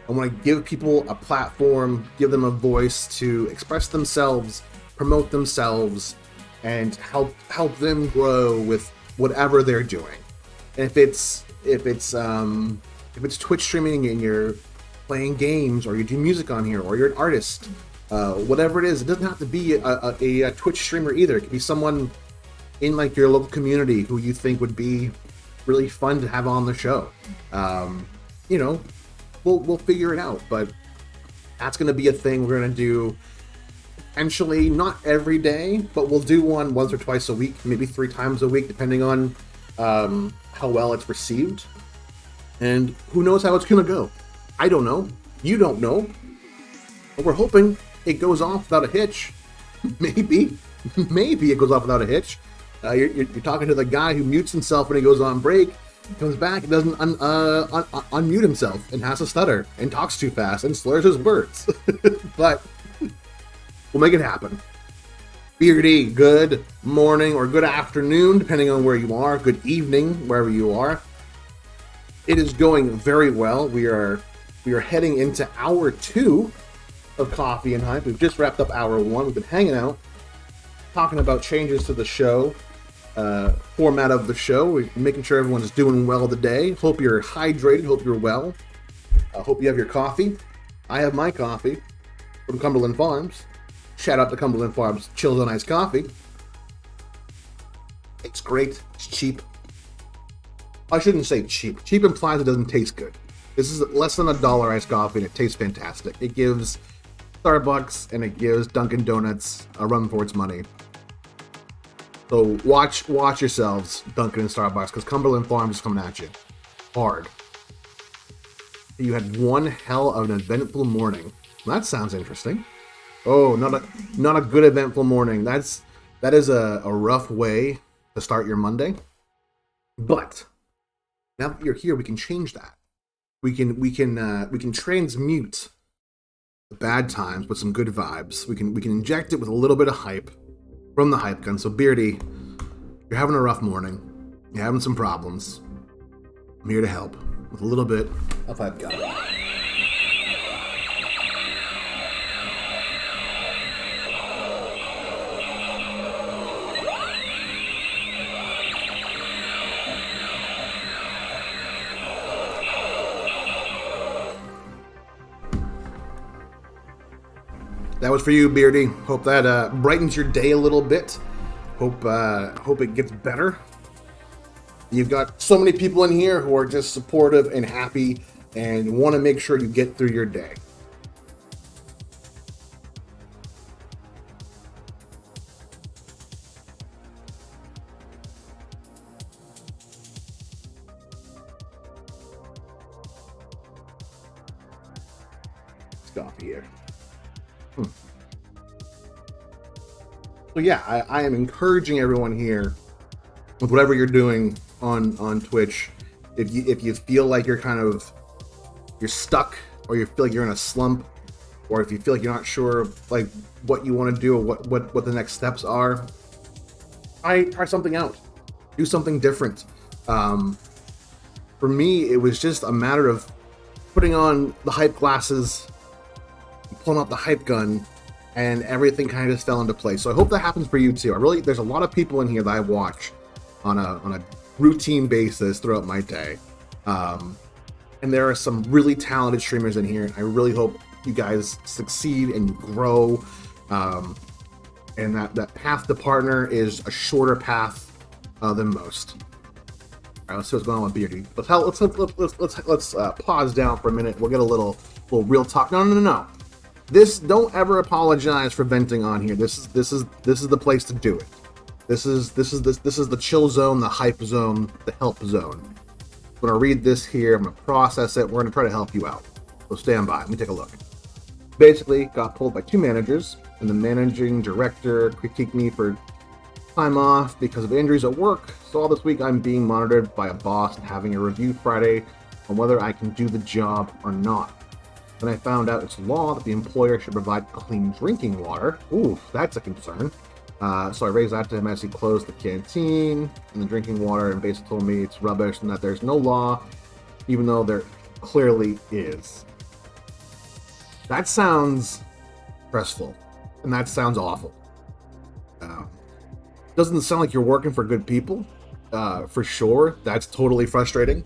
Speaker 1: I want to give people a platform, give them a voice to express themselves, promote themselves, and help them grow with whatever they're doing. And if it's Twitch streaming and you're playing games, or you do music on here, or you're an artist, whatever it is, it doesn't have to be a Twitch streamer either. It could be someone in like your local community who you think would be really fun to have on the show. You know, we'll figure it out, but that's going to be a thing we're going to do. Potentially not every day, but we'll do one once or twice a week, maybe 3 times a week, depending on how well it's received. And who knows how it's going to go. I don't know. You don't know. But we're hoping it goes off without a hitch. Maybe it goes off without a hitch. You're talking to the guy who mutes himself when he goes on break, comes back and doesn't unmute himself and has to stutter and talks too fast and slurs his words. But we'll make it happen. Beardy, good morning or good afternoon, depending on where you are. Good evening, wherever you are. It is going very well. We are heading into hour 2 of Coffee and Hype. We've just wrapped up hour 1. We've been hanging out, talking about changes to the show, format of the show. We're making sure everyone's doing well today. Hope you're hydrated. Hope you're well. Hope you have your coffee. I have my coffee from Cumberland Farms. Shout out to Cumberland Farms Chill Zone Iced Coffee. It's great. It's cheap. I shouldn't say cheap. Cheap implies it doesn't taste good. This is less than $1 iced coffee and it tastes fantastic. It gives Starbucks and it gives Dunkin' Donuts a run for its money. So watch yourselves, Dunkin' and Starbucks, because Cumberland Farms is coming at you hard. You had one hell of an eventful morning. That sounds interesting. Oh, not a good eventful morning. That is a rough way to start your Monday. But now that you're here, we can change that. We can transmute the bad times with some good vibes. We can inject it with a little bit of hype from the hype gun. So Beardy, you're having a rough morning. You're having some problems. I'm here to help with a little bit of hype gun. That was for you, Beardy. Hope that brightens your day a little bit. Hope it gets better. You've got so many people in here who are just supportive and happy and want to make sure you get through your day. Let's go off here. So yeah, I am encouraging everyone here with whatever you're doing on Twitch. If you feel like you're stuck, or you feel like you're in a slump, or if you feel like you're not sure like what you want to do or what the next steps are, try something out. Do something different. For me, it was just a matter of putting on the hype glasses, pulling out the hype gun, and everything kind of just fell into place. So I hope that happens for you too. There's a lot of people in here that I watch on a routine basis throughout my day. And there are some really talented streamers in here. I really hope you guys succeed and grow. And that path to partner is a shorter path than most. All right, let's see what's going on with Beardy. Let's pause down for a minute. We'll get a little real talk. No. Don't ever apologize for venting on here. This is the place to do it. This is the chill zone, the hype zone, the help zone. I'm gonna read this here. I'm gonna process it. We're gonna try to help you out. So stand by. Let me take a look. Basically, got pulled by 2 managers, and the managing director critiqued me for time off because of injuries at work. So all this week, I'm being monitored by a boss and having a review Friday on whether I can do the job or not. Then I found out it's law that the employer should provide clean drinking water. Ooh, that's a concern. So I raised that to him as he closed the canteen and the drinking water, and basically told me it's rubbish and that there's no law, even though there clearly is. That sounds stressful, and that sounds awful. Doesn't sound like you're working for good people, for sure. That's totally frustrating.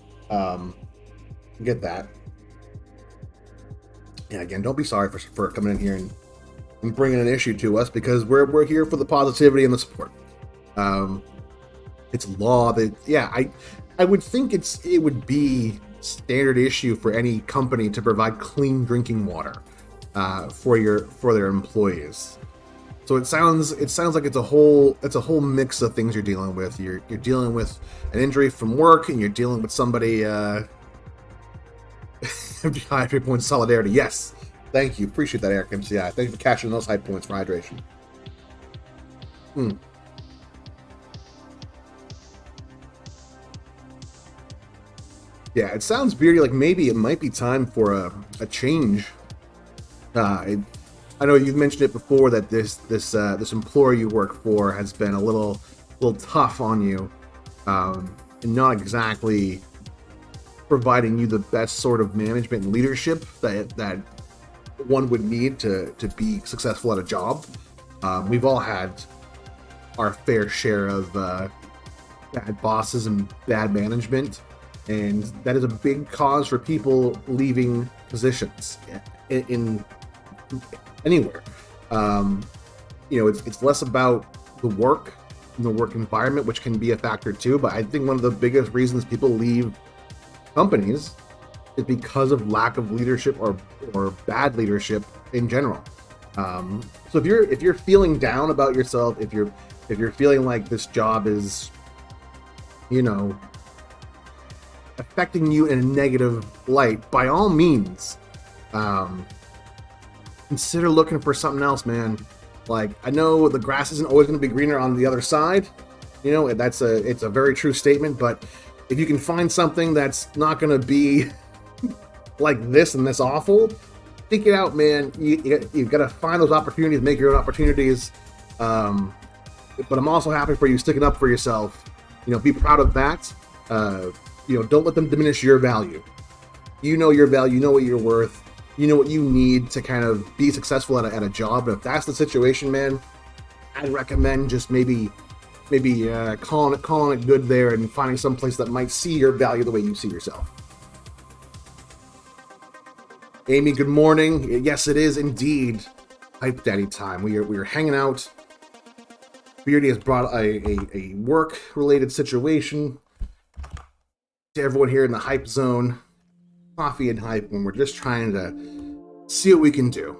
Speaker 1: Get that. Yeah, again, don't be sorry for coming in here and bringing an issue to us, because we're here for the positivity and the support. It's law that, yeah, I would think it would be standard issue for any company to provide clean drinking water for their employees. So it sounds like it's a whole mix of things you're dealing with. You're dealing with an injury from work, and you're dealing with somebody. Hydrate points solidarity. Yes, thank you. Appreciate that, Eric MCI. Thank you for cashing those hype points for hydration. Yeah, it sounds beardy. Like maybe it might be time for a change. I know you've mentioned it before that this employer you work for has been a little tough on you, and not exactly providing you the best sort of management and leadership that one would need to be successful at a job. We've all had our fair share of bad bosses and bad management, and that is a big cause for people leaving positions in anywhere. It's less about the work and the work environment, which can be a factor too, but I think one of the biggest reasons people leave companies is because of lack of leadership or bad leadership in general. So if you're feeling down about yourself, if you're feeling like this job is, affecting you in a negative light, by all means, consider looking for something else, man. Like, I know the grass isn't always going to be greener on the other side. It's a very true statement, but if you can find something that's not going to be like this and this awful, think it out, man. You've got to find those opportunities, make your own opportunities. But I'm also happy for you sticking up for yourself. Be proud of that. Don't let them diminish your value. You know your value, you know what you're worth, you know what you need to kind of be successful at a job. And if that's the situation, man, I'd recommend just maybe calling it good there and finding some place that might see your value the way you see yourself. Amy, good morning. Yes, it is indeed Hype Daddy time. We are hanging out. Beardy has brought a work-related situation to everyone here in the Hype Zone. Coffee and Hype, when we're just trying to see what we can do.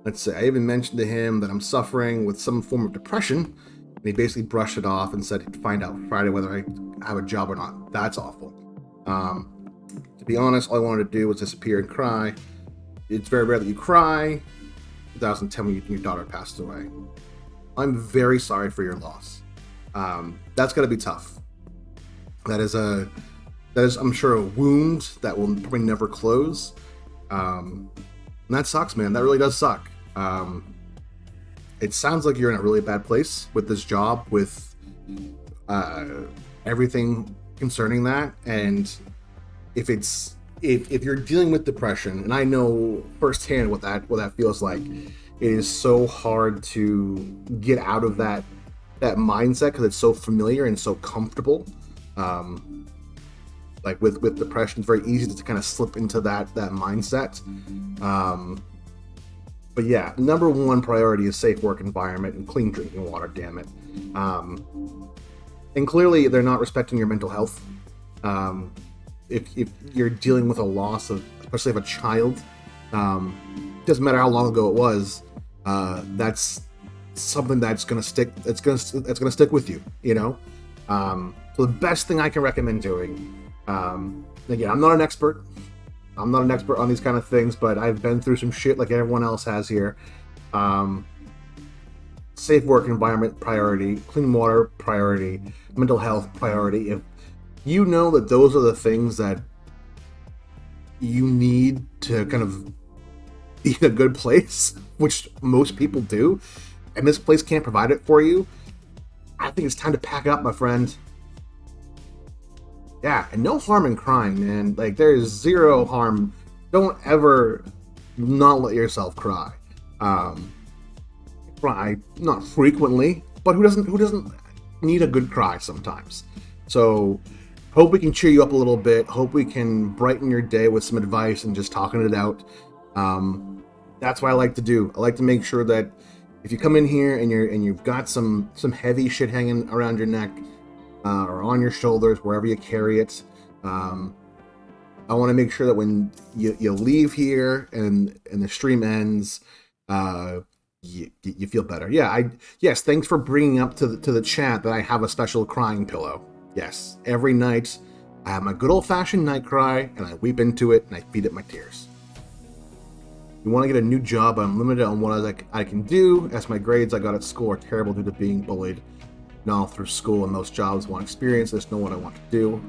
Speaker 1: Let's say I even mentioned to him that I'm suffering with some form of depression, and he basically brushed it off and said he'd find out Friday whether I have a job or not. That's awful. To be honest, all I wanted to do was disappear and cry. It's very rare that you cry. 2010, when your daughter passed away. I'm very sorry for your loss. That's going to be tough. That is, I'm sure, a wound that will probably never close. And that sucks, man. That really does suck. It sounds like you're in a really bad place with this job, with everything concerning that. And if you're dealing with depression, and I know firsthand what that feels like, it is so hard to get out of that mindset because it's so familiar and so comfortable. Like with depression, it's very easy to kind of slip into that mindset. But yeah, number one priority is safe work environment and clean drinking water, damn it. And clearly they're not respecting your mental health. If you're dealing with a loss of, especially of a child, doesn't matter how long ago it was, that's something that's gonna stick. That's gonna stick with you, So the best thing I can recommend doing, again, I'm not an expert on these kind of things, but I've been through some shit like everyone else has here. Safe work environment priority, clean water priority, mental health priority. If you know that those are the things that you need to kind of be in a good place, which most people do, and this place can't provide it for you, I think it's time to pack it up, my friend. Yeah, and no harm in crying, man. Like, there is zero harm don't ever not let yourself cry. Cry not frequently, but who doesn't need a good cry sometimes? So hope we can cheer you up a little bit. Hope we can brighten your day with some advice and just talking it out. That's what I like to do. I like to make sure that if you come in here and you've got some heavy shit hanging around your neck or on your shoulders, wherever you carry it, I want to make sure that when you leave here and the stream ends, you feel better. Yes. Thanks for bringing up to the chat that I have a special crying pillow. Yes, every night I have my good old fashioned night cry, and I weep into it and I feed it my tears. You want to get a new job? I'm limited on what I can do, as my grades I got at school are terrible due to being bullied. Now through school and most jobs want experience. There's no what I want to do.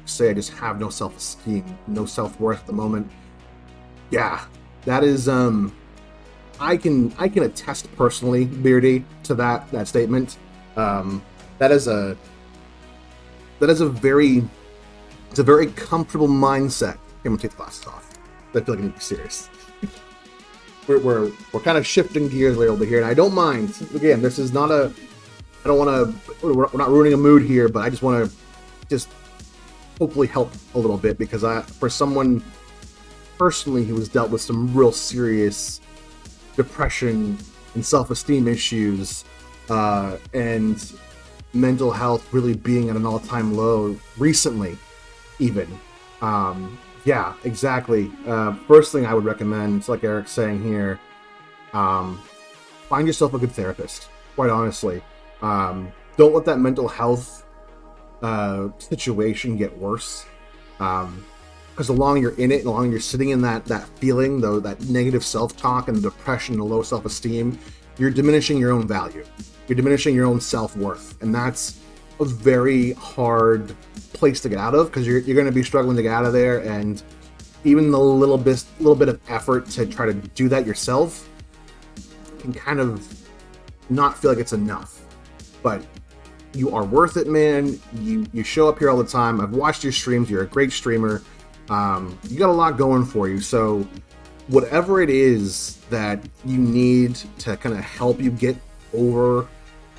Speaker 1: Say I just have no self-esteem, no self-worth at the moment. Yeah, that is I can attest personally, Beardy, to that statement. That is a very comfortable mindset. I'm gonna take the glasses off. I feel like I need to be serious. We're kind of shifting gears a little bit here, and I don't mind. Again, this is not a. I don't want to. We're not ruining a mood here, but I just want to just hopefully help a little bit, because for someone personally who has dealt with some real serious depression and self-esteem issues, and mental health really being at an all-time low recently, even. Yeah, exactly. First thing I would recommend, it's like Eric's saying here, find yourself a good therapist, quite honestly. Don't let that mental health situation get worse, because the longer you're in it, the longer you're sitting in that feeling, though, that negative self-talk and the depression, the low self-esteem, you're diminishing your own value, you're diminishing your own self-worth, and that's a very hard place to get out of, because you're going to be struggling to get out of there, and even the little bit of effort to try to do that yourself can kind of not feel like it's enough. But you are worth it, man. You show up here all the time. I've watched your streams. You're a great streamer. You got a lot going for you. So whatever it is that you need to kind of help you get over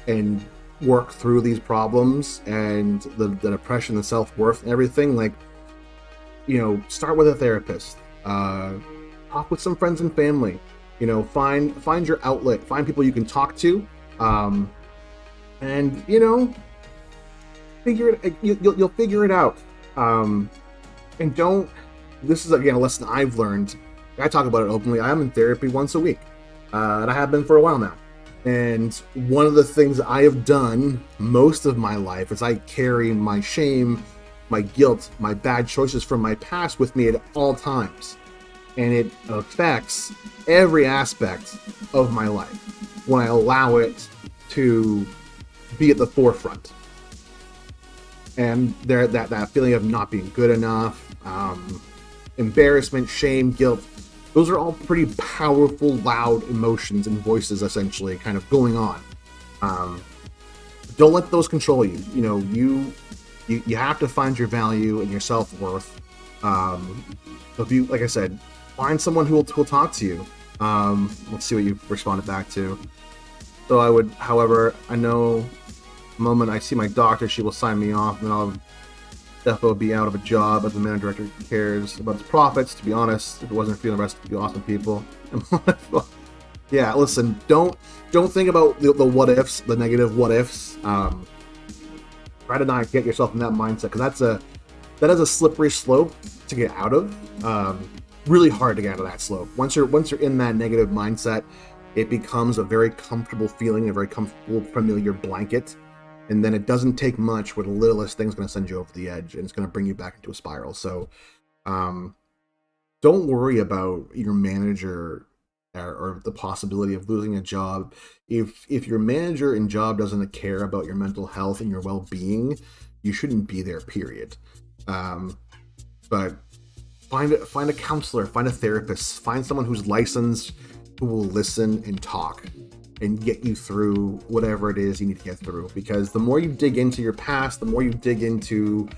Speaker 1: and work through these problems and the depression, the self-worth and everything, like, start with a therapist, talk with some friends and family, find your outlet, find people you can talk to, and figure it. You'll figure it out. And don't. This is again a lesson I've learned. I talk about it openly. I am in therapy once a week, and I have been for a while now. And one of the things I have done most of my life is I carry my shame, my guilt, my bad choices from my past with me at all times. And it affects every aspect of my life when I allow it to be at the forefront. And that feeling of not being good enough, embarrassment, shame, guilt, those are all pretty powerful, loud emotions and voices, essentially, kind of going on. Don't let those control you. You have to find your value and your self-worth. So if you, like I said, find someone who will talk to you. Let's see what you responded back to. So I would, however, I know the moment I see my doctor, she will sign me off, and I'll definitely be out of a job as the manager director cares about its profits. To be honest, if it wasn't for the rest of the awesome people. Yeah, listen, don't think about the what ifs, the negative what ifs. Try to not get yourself in that mindset, because that is a slippery slope to get out of. Really hard to get out of that slope. Once you're in that negative mindset, it becomes a very comfortable feeling, a very comfortable, familiar blanket. And then it doesn't take much where the littlest thing's going to send you over the edge, and it's going to bring you back into a spiral. So don't worry about your manager or the possibility of losing a job. If your manager and job doesn't care about your mental health and your well-being, you shouldn't be there, period. But find a counselor, find a therapist, find someone who's licensed, who will listen and talk and get you through whatever it is you need to get through. Because the more you dig into your past, the more you dig into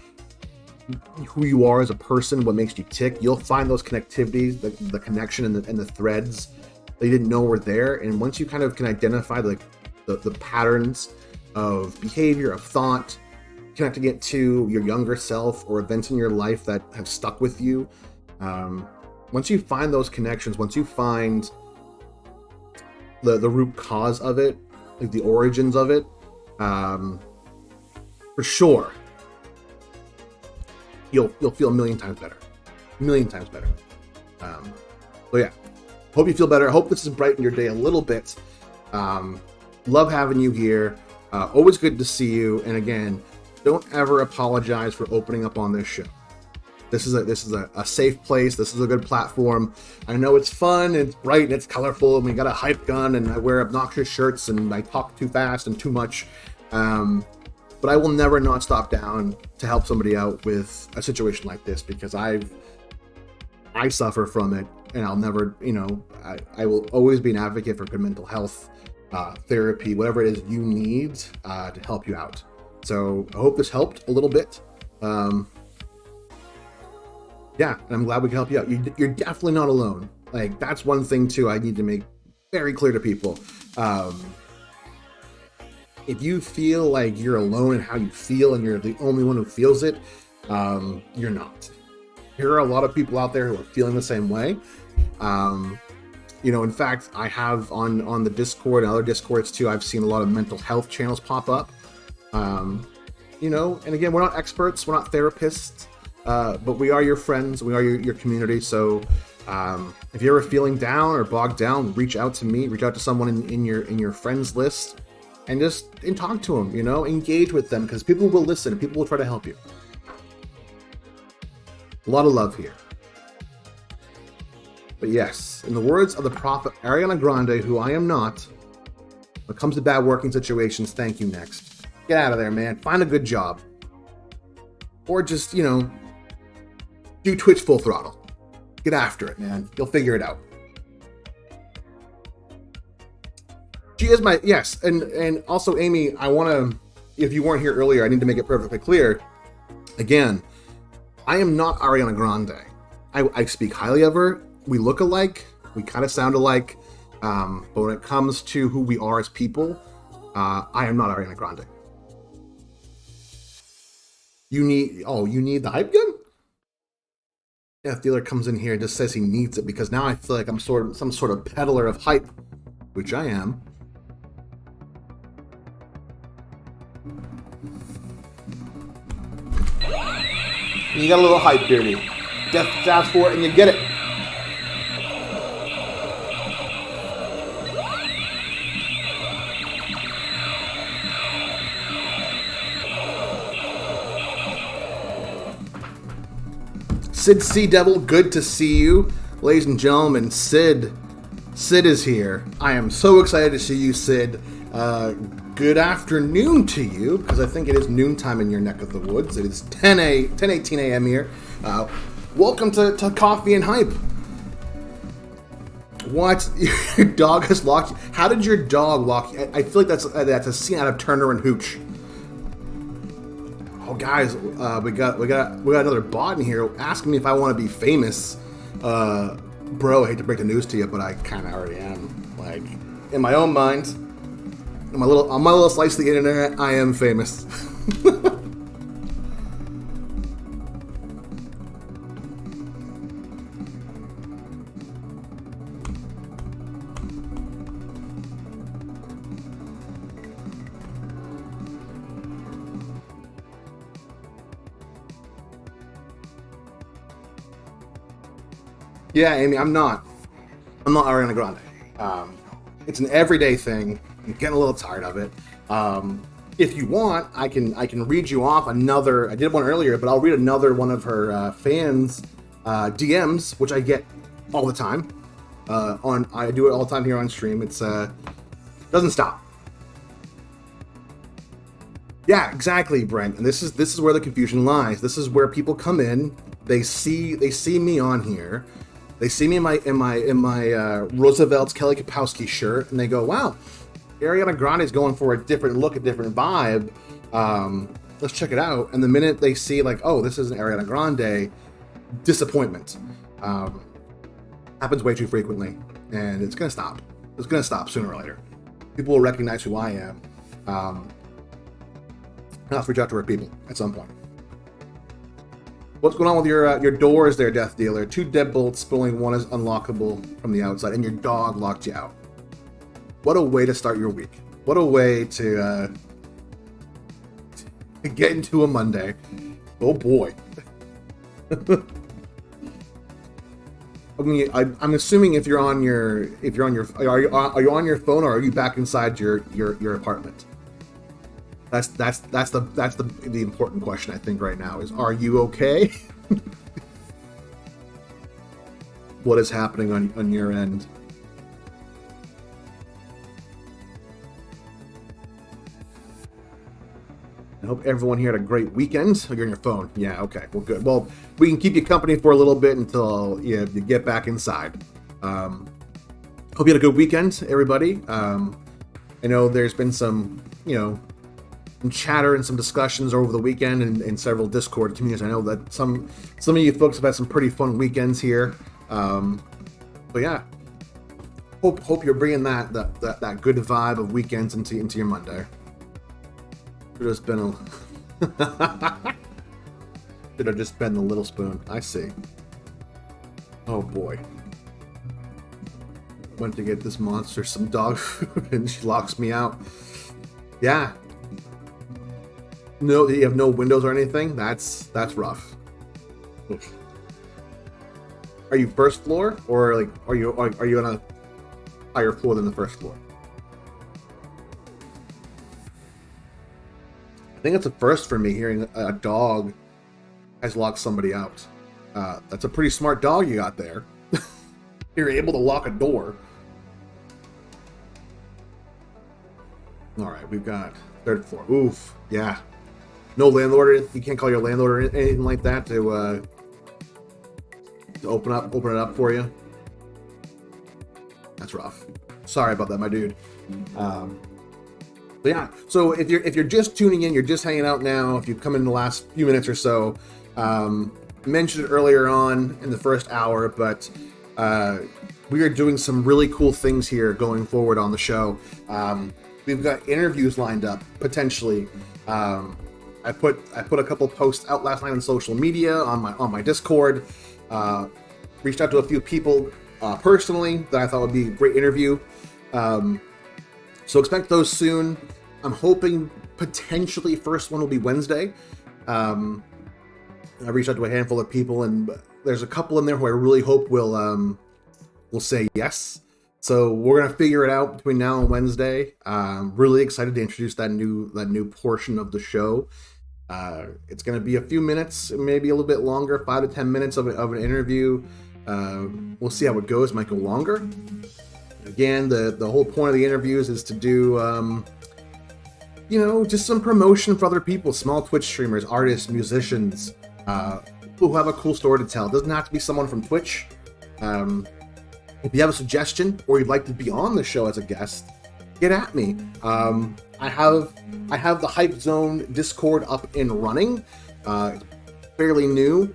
Speaker 1: who you are as a person, what makes you tick. You'll find those connectivities, the connection and the threads that you didn't know were there. And once you kind of can identify the patterns of behavior, of thought, connecting it to your younger self or events in your life that have stuck with you, once you find those connections, once you find the root cause of it, like the origins of it, for sure, you'll feel a million times better. So yeah, hope you feel better. I hope this has brightened your day a little bit. Love having you here. Always good to see you. And again, don't ever apologize for opening up on this show. This is a safe place. This is a good platform. I know it's fun, and it's bright, and it's colorful, and we got a hype gun, and I wear obnoxious shirts, and I talk too fast and too much. But I will never not stop down to help somebody out with a situation like this, because I suffer from it, and I'll never, I will always be an advocate for good mental health, therapy, whatever it is you need to help you out. So I hope this helped a little bit. Yeah, and I'm glad we can help you out. You're definitely not alone. Like, that's one thing too I need to make very clear to people. If you feel like you're alone in how you feel and you're the only one who feels it, you're not. There are a lot of people out there who are feeling the same way. In fact, I have on the Discord and other Discords too, I've seen a lot of mental health channels pop up. And again, we're not experts, we're not therapists, but we are your friends, we are your community. So if you're ever feeling down or bogged down, reach out to me, reach out to someone in your friends list, and talk to them, engage with them, because people will listen and people will try to help you. A lot of love here. But yes, in the words of the prophet Ariana Grande, who I am not, when it comes to bad working situations, thank you next. Get out of there, man. Find a good job. Or just, do Twitch full throttle. Get after it, man. You'll figure it out. She is my, yes, and also, Amy, I want to, if you weren't here earlier, I need to make it perfectly clear. Again, I am not Ariana Grande. I speak highly of her. We look alike. We kind of sound alike. But when it comes to who we are as people, I am not Ariana Grande. You need the hype gun? Yeah, if dealer comes in here and just says he needs it, because now I feel like I'm some sort of peddler of hype, which I am. And you got a little hype here, me. Just ask for it and you get it. Sid Sea Devil, good to see you. Ladies and gentlemen, Sid is here. I am so excited to see you, Sid. Good afternoon to you, because I think it is noontime in your neck of the woods. It is 10:18 a.m. here. Welcome to Coffee and Hype. What? Your dog has locked you? How did your dog lock you? I feel like that's a scene out of Turner and Hooch. Oh, guys, we got another bot in here asking me if I want to be famous. Bro, I hate to break the news to you, but I kind of already am. Like, in my own mind, on my little slice of the internet, I am famous. Yeah, Amy, I'm not Ariana Grande. It's an everyday thing. I'm getting a little tired of it. If you want, I can read you off another. I did one earlier, but I'll read another one of her fans' DMs, which I get all the time. I do it all the time here on stream. It's doesn't stop. Yeah, exactly, Brent. And this is where the confusion lies. This is where people come in. They see me on here. They see me in my Roosevelt's Kelly Kapowski shirt, and they go, "Wow, Ariana Grande is going for a different look, a different vibe. let's check it out. And the minute they see like, oh, this is an Ariana Grande, disappointment. Happens way too frequently, and it's gonna stop. It's gonna stop sooner or later. People will recognize who I am. And I'll reach out to her people at some point. What's going on with your doors there, Death Dealer? 2 deadbolts, but only one is unlockable from the outside, and your dog locked you out. What a way to start your week. What a way to get into a Monday. Oh boy. I mean, I'm assuming if you're on your are you on your phone, or are you back inside your apartment? That's the important question, I think, right now is, are you okay? What is happening on your end? I hope everyone here had a great weekend. Oh, you're on your phone. Yeah, okay. Well, good. Well, we can keep you company for a little bit until you get back inside. Hope you had a good weekend, everybody. I know there's been some chatter and some discussions over the weekend in several Discord communities. I know that some of you folks have had some pretty fun weekends here. But yeah, hope you're bringing that good vibe of weekends into your Monday. Should have just been the little spoon. I see. Oh boy. Went to get this monster some dog food and she locks me out. Yeah. No, you have no windows or anything? That's rough. Oof. Are you first floor, or like are you on a higher floor than the first floor? I think it's a first for me hearing a dog has locked somebody out. That's a pretty smart dog you got there. You're able to lock a door. All right, we've got 3rd floor. Oof, yeah. No landlord. You can't call your landlord or anything like that to open it up for you. That's rough. Sorry about that, my dude. But yeah, so if you're just tuning in, you're just hanging out now, if you've come in the last few minutes or so, mentioned it earlier on in the first hour, but we are doing some really cool things here going forward on the show. We've got interviews lined up, potentially. I put a couple posts out last night on social media, on my Discord. Reached out to a few people personally that I thought would be a great interview. So expect those soon. I'm hoping potentially first one will be Wednesday. I reached out to a handful of people, and there's a couple in there who I really hope will say yes. So we're gonna figure it out between now and Wednesday. Really excited to introduce that new portion of the show. It's gonna be a few minutes, maybe a little bit longer, 5 to 10 minutes of an interview. We'll see how it goes. Might go longer. Again, the whole point of the interviews is to do, just some promotion for other people, small Twitch streamers, artists, musicians, who have a cool story to tell. It doesn't have to be someone from Twitch. If you have a suggestion or you'd like to be on the show as a guest, get at me. I have the Hype Zone Discord up and running. It's fairly new.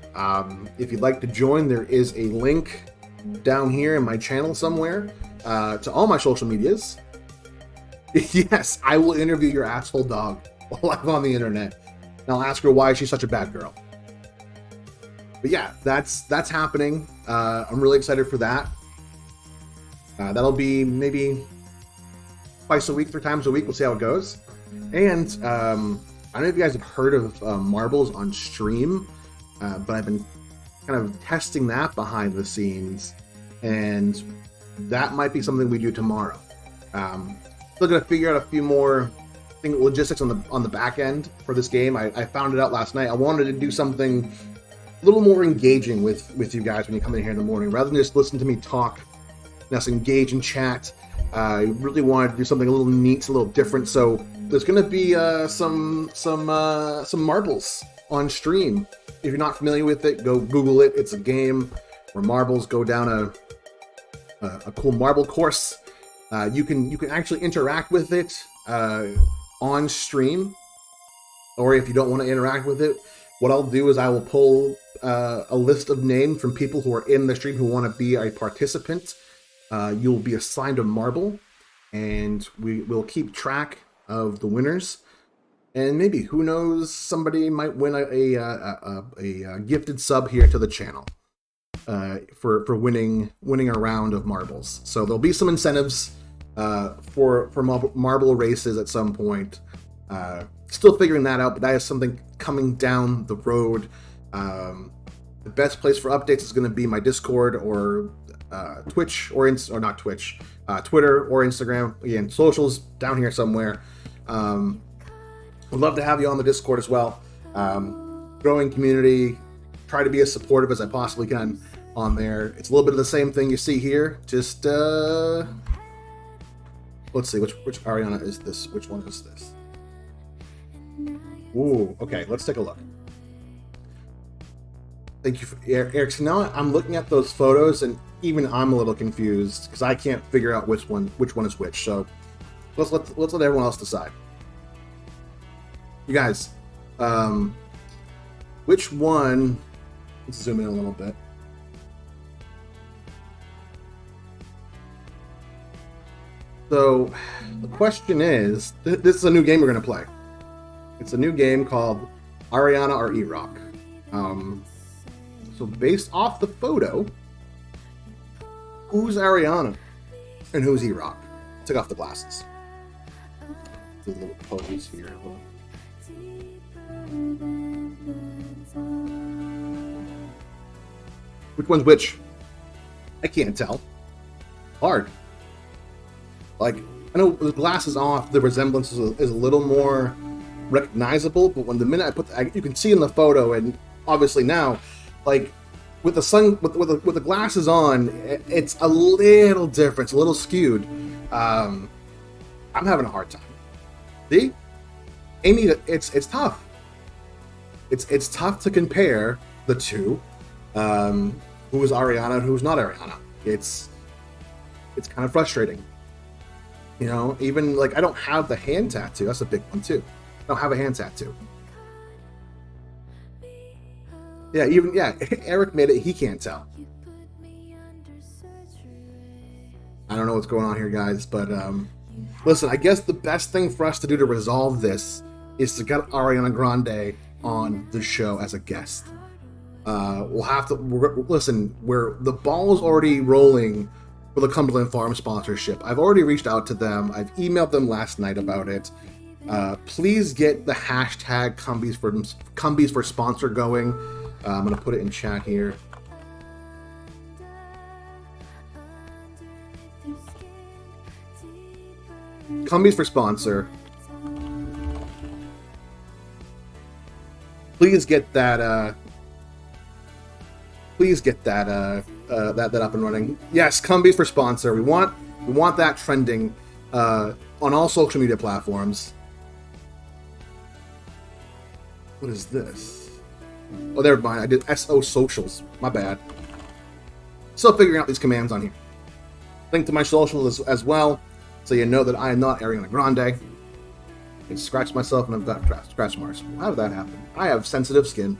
Speaker 1: If you'd like to join, there is a link down here in my channel somewhere. To all my social medias. Yes, I will interview your asshole dog while I'm on the internet. And I'll ask her why she's such a bad girl. But yeah, that's happening. I'm really excited for that. That'll be maybe twice a week, 3 times a week. We'll see how it goes. And I don't know if you guys have heard of Marbles on stream, but I've been kind of testing that behind the scenes, and that might be something we do tomorrow. Still gonna figure out a few more logistics on the back end for this game. I found it out last night. I wanted to do something a little more engaging with you guys when you come in here in the morning, rather than just listen to me talk. Let's engage and chat. I really wanted to do something a little neat, a little different. So there's gonna be some marbles on stream. If you're not familiar with it, go Google it. It's a game where marbles go down a cool marble course. You can actually interact with it on stream. or if you don't want to interact with it, what I'll do is I will pull a list of names from people who are in the stream who want to be a participant. You'll be assigned a marble, and we will keep track of the winners. And maybe, who knows, somebody might win a gifted sub here to the channel for winning a round of marbles. So there'll be some incentives for marble races at some point. Still figuring that out, but that is something coming down the road. The best place for updates is going to be my Discord or Twitch or not Twitch, Twitter or Instagram. Again, socials down here somewhere. Would love to have you on the Discord as well. Growing community, try to be as supportive as I possibly can on there. It's a little bit of the same thing you see here. Just let's see, which Ariana is this? Which one is this? Ooh, okay, let's take a look. Thank you, Eric. So now I'm looking at those photos, and even I'm a little confused because I can't figure out which one is which. So let's let everyone else decide. You guys, which one? Let's zoom in a little bit. So the question is, this is a new game we're going to play. It's a new game called Ariana or E-Rock. So based off the photo, who's Ariana and who's E-Rock? Took off the glasses. Do a little pose here. Which one's which? I can't tell. Hard. Like, I know with glasses off, the resemblance is a little more recognizable, but when the minute I put you can see in the photo, and obviously now, like with the glasses on, it's a little different, it's a little skewed. I'm having a hard time. See, Amy, it's tough. It's tough to compare the two. Who is Ariana and who's not Ariana? It's kind of frustrating. You know, even like I don't have the hand tattoo. That's a big one too. I don't have a hand tattoo. Yeah, Eric made it. He can't tell. I don't know what's going on here, guys, but listen, I guess the best thing for us to do to resolve this is to get Ariana Grande on the show as a guest. We'll have to listen. The ball's already rolling for the Cumberland Farm sponsorship. I've already reached out to them. I've emailed them last night about it. Please get the hashtag Cumbies for sponsor going. I'm gonna put it in chat here. Cumbies for sponsor. Please get that. That up and running. Yes, Cumbies for sponsor. We want that trending on all social media platforms. What is this? Oh, never mind. I did SO socials. My bad. Still figuring out these commands on here. Link to my socials as well, so you know that I am not Ariana Grande. I can scratch myself and I've got scratch marks. How did that happen? I have sensitive skin.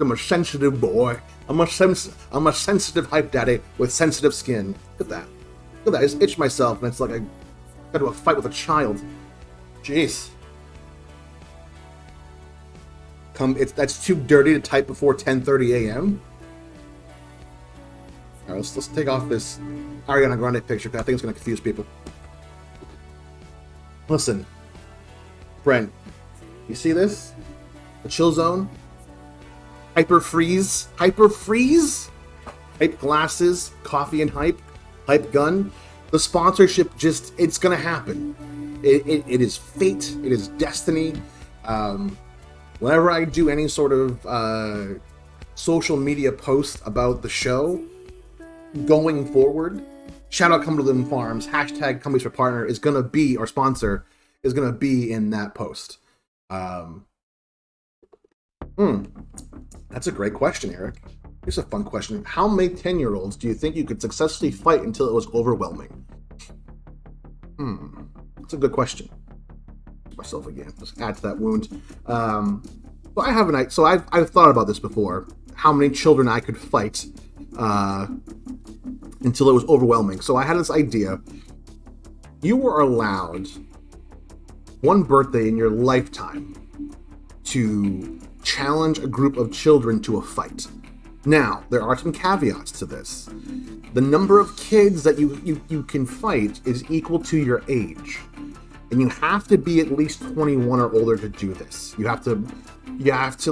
Speaker 1: I'm a sensitive boy. I'm a sensitive hype daddy with sensitive skin. Look at that. Look at that. I just itched myself and it's like I got to a fight with a child. Jeez. That's too dirty to type before 10:30 a.m. All right, let's take off this Ariana Grande picture because I think it's going to confuse people. Listen, Brent, you see this? The chill zone? Hyper freeze, hype glasses, coffee and hype gun. The sponsorship it's gonna happen. It is fate, it is destiny. Whenever I do any sort of social media post about the show, going forward, shout out Cumberland Farms, hashtag Cumbies for Partner is gonna be, or sponsor, is gonna be in that post. That's a great question, Eric. Here's a fun question. How many 10-year-olds do you think you could successfully fight until it was overwhelming? That's a good question. myself again. Just add to that wound. But I have an idea. So I've thought about this before. How many children I could fight until it was overwhelming. So I had this idea. You were allowed one birthday in your lifetime to challenge a group of children to a fight. Now, there are some caveats to this. The number of kids that you can fight is equal to your age. And you have to be at least 21 or older to do this. You have to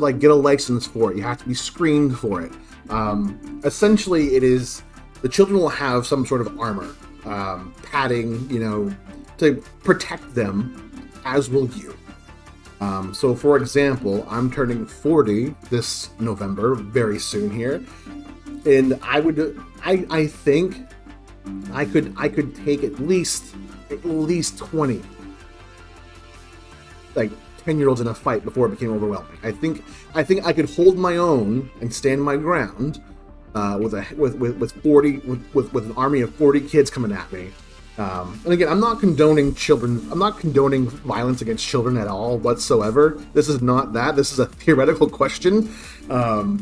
Speaker 1: like get a license for it. You have to be screened for it. Essentially, it is the children will have some sort of armor, padding, to protect them, as will you. So, for example, I'm turning 40 this November, very soon here, and I think I could take at least 20, like 10-year-olds in a fight before it became overwhelming. I think I could hold my own and stand my ground with an army of 40 kids coming at me. And again, I'm not condoning violence against children at all whatsoever. This is not that. This is a theoretical question. But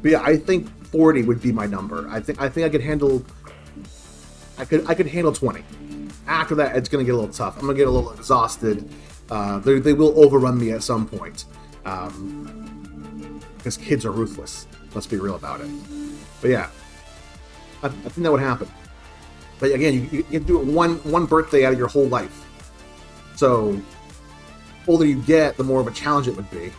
Speaker 1: yeah, I think 40 would be my number. I think I could handle. I could handle 20. After that, it's gonna get a little tough. I'm gonna get a little exhausted. They will overrun me at some point. Because kids are ruthless. Let's be real about it. But yeah, I think that would happen. But again, you can do it one birthday out of your whole life. So, the older you get, the more of a challenge it would be.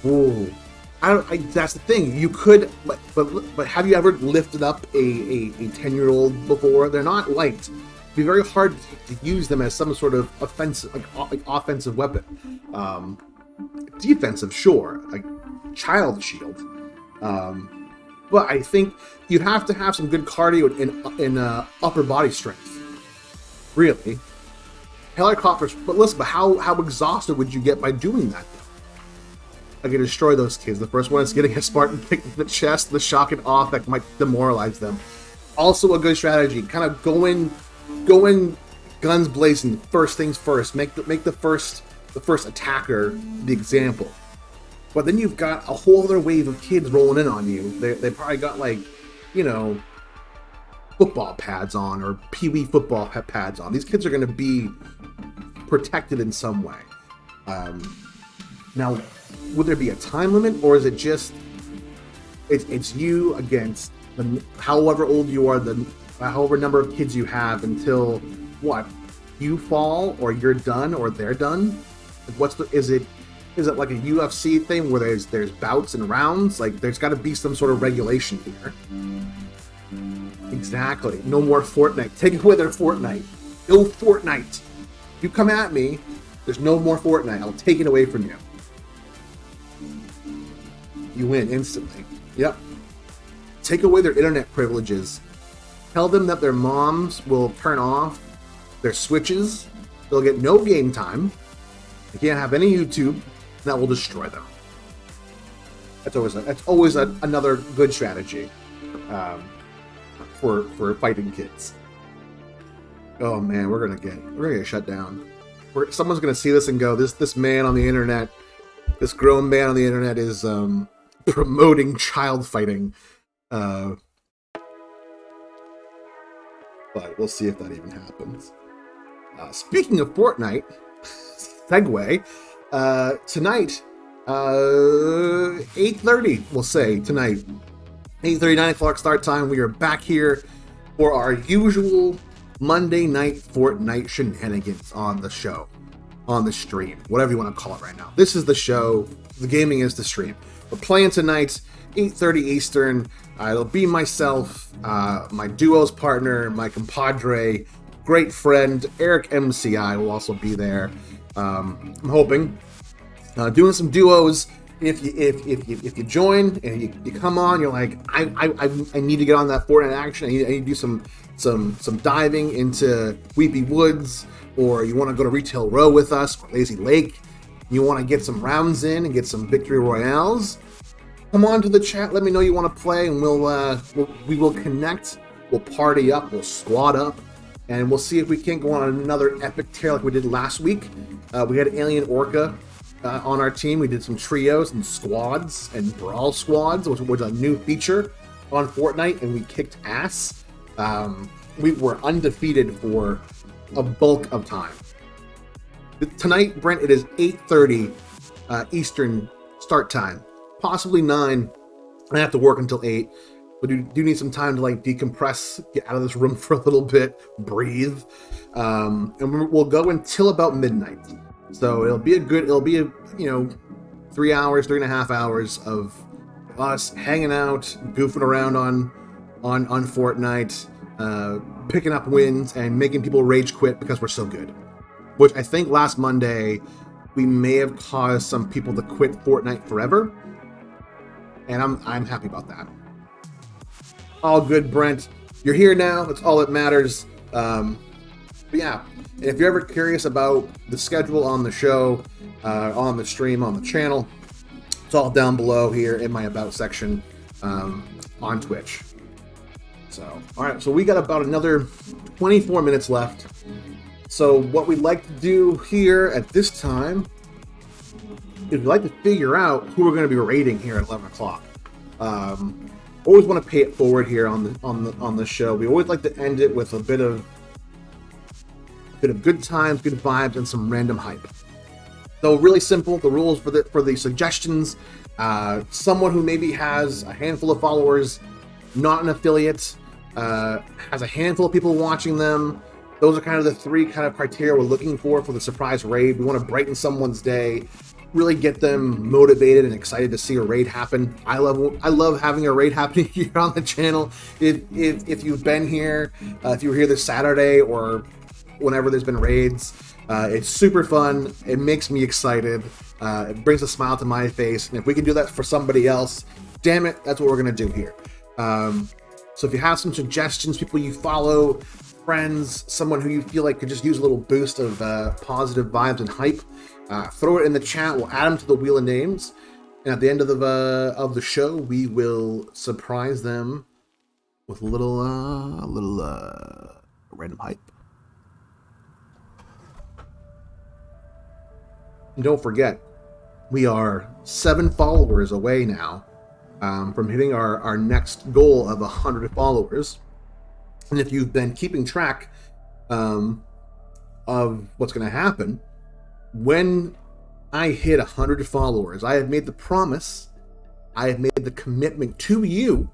Speaker 1: Ooh, that's the thing. You could, but have you ever lifted up a 10-year-old before? They're not light. It'd be very hard to use them as some sort of offensive, like offensive weapon. Defensive, sure, like child shield. But I think you'd have to have some good cardio in upper body strength. Really. Helicopters, but listen, how exhausted would you get by doing that? I can destroy those kids. The first one is getting a Spartan kick in the chest, the shock and awe that might demoralize them. Also a good strategy. Kind of go in guns blazing, first things first. Make the first attacker the example. But then you've got a whole other wave of kids rolling in on you. They probably got football pads on or pee-wee football pads on. These kids are going to be protected in some way. Now, would there be a time limit, or is it just it's you against however old you are, however number of kids you have until what you fall or you're done or they're done? Is it like a UFC thing where there's bouts and rounds? Like, there's got to be some sort of regulation here. Exactly. No more Fortnite. Take away their Fortnite. No Fortnite. You come at me, there's no more Fortnite. I'll take it away from you. You win instantly. Yep. Take away their internet privileges. Tell them that their moms will turn off their switches. They'll get no game time. They can't have any YouTube. That will destroy them. That's always another good strategy for fighting kids. Oh man, we're gonna get shut down. Someone's gonna see this and go, this man on the internet, this grown man on the internet is promoting child fighting. But we'll see if that even happens. Speaking of Fortnite, segue. Tonight, 8:30, we'll say tonight, 8:30, 9 o'clock start time. We are back here for our usual Monday night Fortnite shenanigans on the show, on the stream, whatever you want to call it right now. This is the show. The gaming is the stream. We're playing tonight, 8:30 Eastern. It'll be myself, my duos partner, my compadre, great friend, Eric MCI will also be there. I'm hoping doing some duos. If you join and you come on, you're like, I need to get on that Fortnite action. I need to do some diving into Weepy Woods, or you want to go to Retail Row with us, or Lazy Lake. You want to get some rounds in and get some victory royales. Come on to the chat. Let me know you want to play, and we will connect. We'll party up. We'll squad up. and we'll see if we can't go on another epic tear like we did last week. We had Alien Orca on our team. We did some trios and squads and brawl squads, which was a new feature on Fortnite, and we kicked ass. We were undefeated for a bulk of time. Tonight, Brent, it is 8:30 Eastern start time, possibly 9. I have to work until 8, but do need some time to like decompress, get out of this room for a little bit, breathe, and we'll go until about midnight. So it'll be 3 hours, 3.5 hours of us hanging out, goofing around on Fortnite, picking up wins and making people rage quit because we're so good. Which I think last Monday we may have caused some people to quit Fortnite forever, and I'm happy about that. All good, Brent. You're here now. That's all that matters. But yeah, and if you're ever curious about the schedule on the show, on the stream, on the channel, it's all down below here in my About section on Twitch. So, all right, so we got about another 24 minutes left. So what we'd like to do here at this time is we'd like to figure out who we're going to be raiding here at 11 o'clock. Always want to pay it forward here on the show. We always like to end it with a bit of good times, good vibes, and some random hype. So really simple. The rules for the suggestions: someone who maybe has a handful of followers, not an affiliate, has a handful of people watching them. Those are kind of the 3 kind of criteria we're looking for the surprise raid. We want to brighten someone's day, really get them motivated and excited to see a raid happen. I love having a raid happening here on the channel. If you've been here, if you were here this Saturday or whenever there's been raids, it's super fun. It makes me excited. It brings a smile to my face. And if we can do that for somebody else, damn it, that's what we're going to do here. So if you have some suggestions, people you follow, friends, someone who you feel like could just use a little boost of positive vibes and hype, throw it in the chat. We'll add them to the wheel of names, and at the end of the show, we will surprise them with a little random hype. And don't forget, we are 7 followers away now from hitting our next goal of 100 followers. And if you've been keeping track of what's going to happen, when I hit 100 followers, I have made the promise, I have made the commitment to you,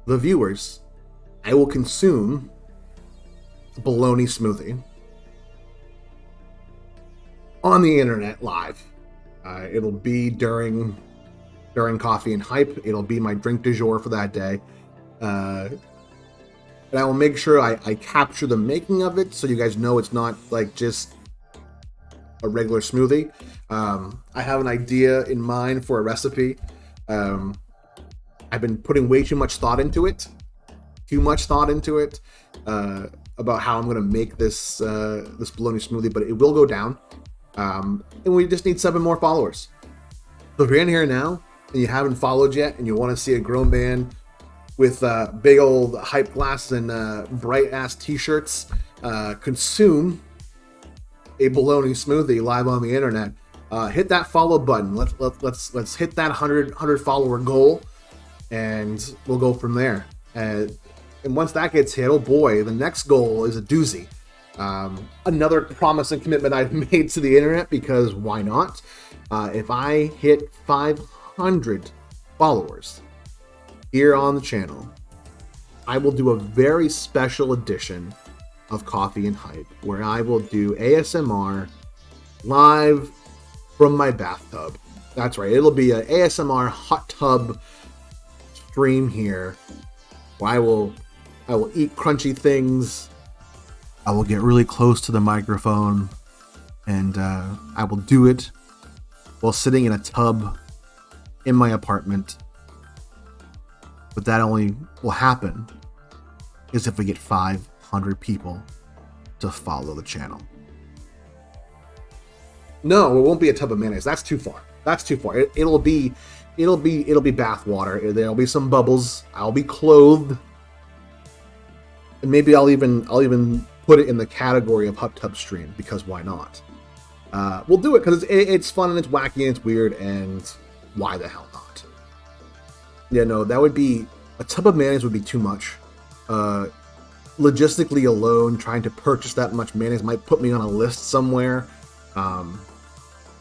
Speaker 1: the viewers, I will consume a bologna smoothie on the internet live. It'll be during Coffee and Hype. It'll be my drink du jour for that day. And I will make sure I capture the making of it so you guys know it's not like just a regular smoothie. I have an idea in mind for a recipe. I've been putting way too much thought into it. About how I'm going to make this bologna smoothie, but it will go down. And we just need 7 more followers. So if you're in here now and you haven't followed yet and you want to see a grown man with big old hype glasses and bright ass t-shirts consume a bologna smoothie live on the internet, hit that follow button. Let's hit that 100 follower goal, and we'll go from there. And once that gets hit, oh boy, the next goal is a doozy. Another promise and commitment I've made to the internet, because why not? If I hit 500 followers here on the channel, I will do a very special edition of Coffee and Hype where I will do ASMR live from my bathtub. That's right, it'll be an ASMR hot tub stream here where I will eat crunchy things. I will get really close to the microphone, and I will do it while sitting in a tub in my apartment. But that only will happen is if we get 500 people to follow the channel. No, it won't be a tub of mayonnaise. That's too far. It'll be bath water. There'll be some bubbles. I'll be clothed And maybe I'll even put it in the category of hot tub stream, because why not? We'll do it because it's fun and it's wacky and it's weird, and why the hell not? Yeah, no, that would be, a tub of mayonnaise would be too much. Logistically alone, trying to purchase that much mayonnaise might put me on a list somewhere. And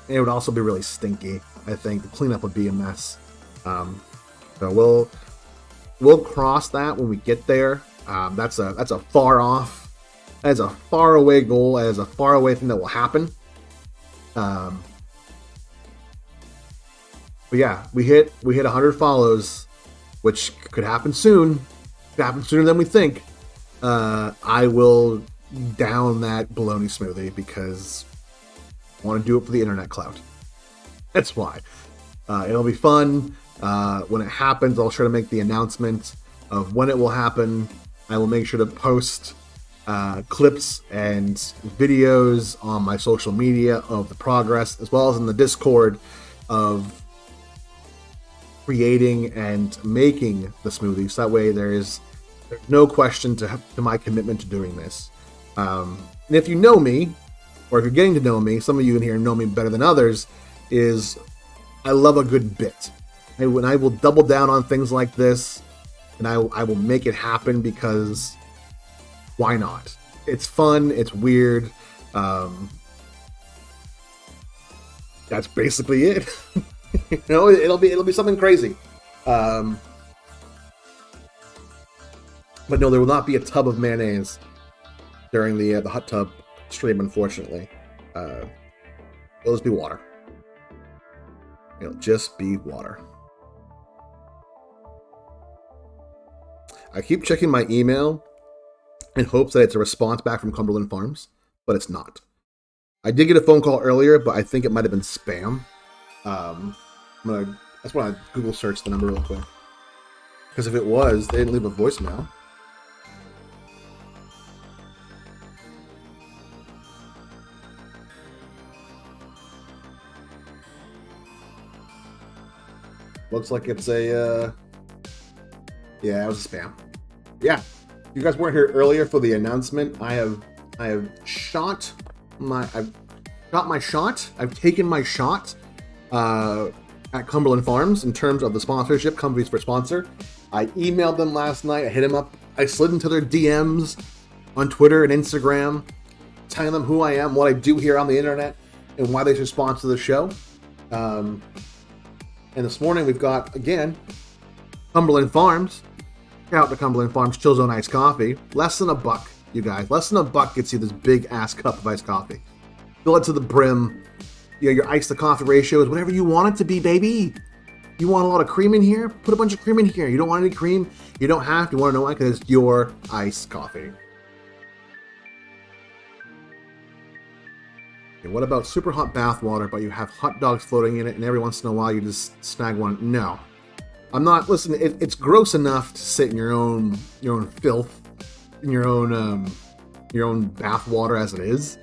Speaker 1: it would also be really stinky. I think the cleanup would be a mess. So we'll cross that when we get there. That's a far off, as a far away goal, as a far away thing that will happen. But yeah, we hit 100 follows, which could happen soon. Could happen sooner than we think. I will down that bologna smoothie because I want to do it for the internet clout. That's why. It'll be fun. When it happens, I'll try to make the announcement of when it will happen. I will make sure to post clips and videos on my social media of the progress, as well as in the Discord of creating and making the smoothies. That way there's no question to my commitment to doing this. And if you know me, or if you're getting to know me, some of you in here know me better than others, is I love a good bit. And I will double down on things like this, and I will make it happen because why not? It's fun, it's weird. That's basically it. You know, it'll be something crazy. But no, there will not be a tub of mayonnaise during the hot tub stream, unfortunately. It'll just be water. It'll just be water. I keep checking my email in hopes that it's a response back from Cumberland Farms, but it's not. I did get a phone call earlier, but I think it might have been spam. I just want to Google search the number real quick. Because if it was, they didn't leave a voicemail. Looks like it's a, yeah, it was a spam. Yeah, you guys weren't here earlier for the announcement. I have shot my shot. I've taken my shot at Cumberland Farms in terms of the sponsorship, companies for sponsor. I emailed them last night. I hit them up. I slid into their DMs on Twitter and Instagram, telling them who I am, what I do here on the internet, and why they should sponsor the show. And this morning we've got, again, Cumberland Farms. Shout out to Cumberland Farms Chill Zone Iced Coffee. Less than $1, you guys. Less than $1 gets you this big ass cup of iced coffee. Fill it to the brim. You know, your ice to coffee ratio is whatever you want it to be, baby. You want a lot of cream in here? Put a bunch of cream in here. You don't want any cream? You don't have to. You want to know why? Because it's your iced coffee. And what about super hot bath water, but you have hot dogs floating in it, and every once in a while you just snag one? No. I'm not, listen, it's gross enough to sit in your own filth, in your own bath water as it is.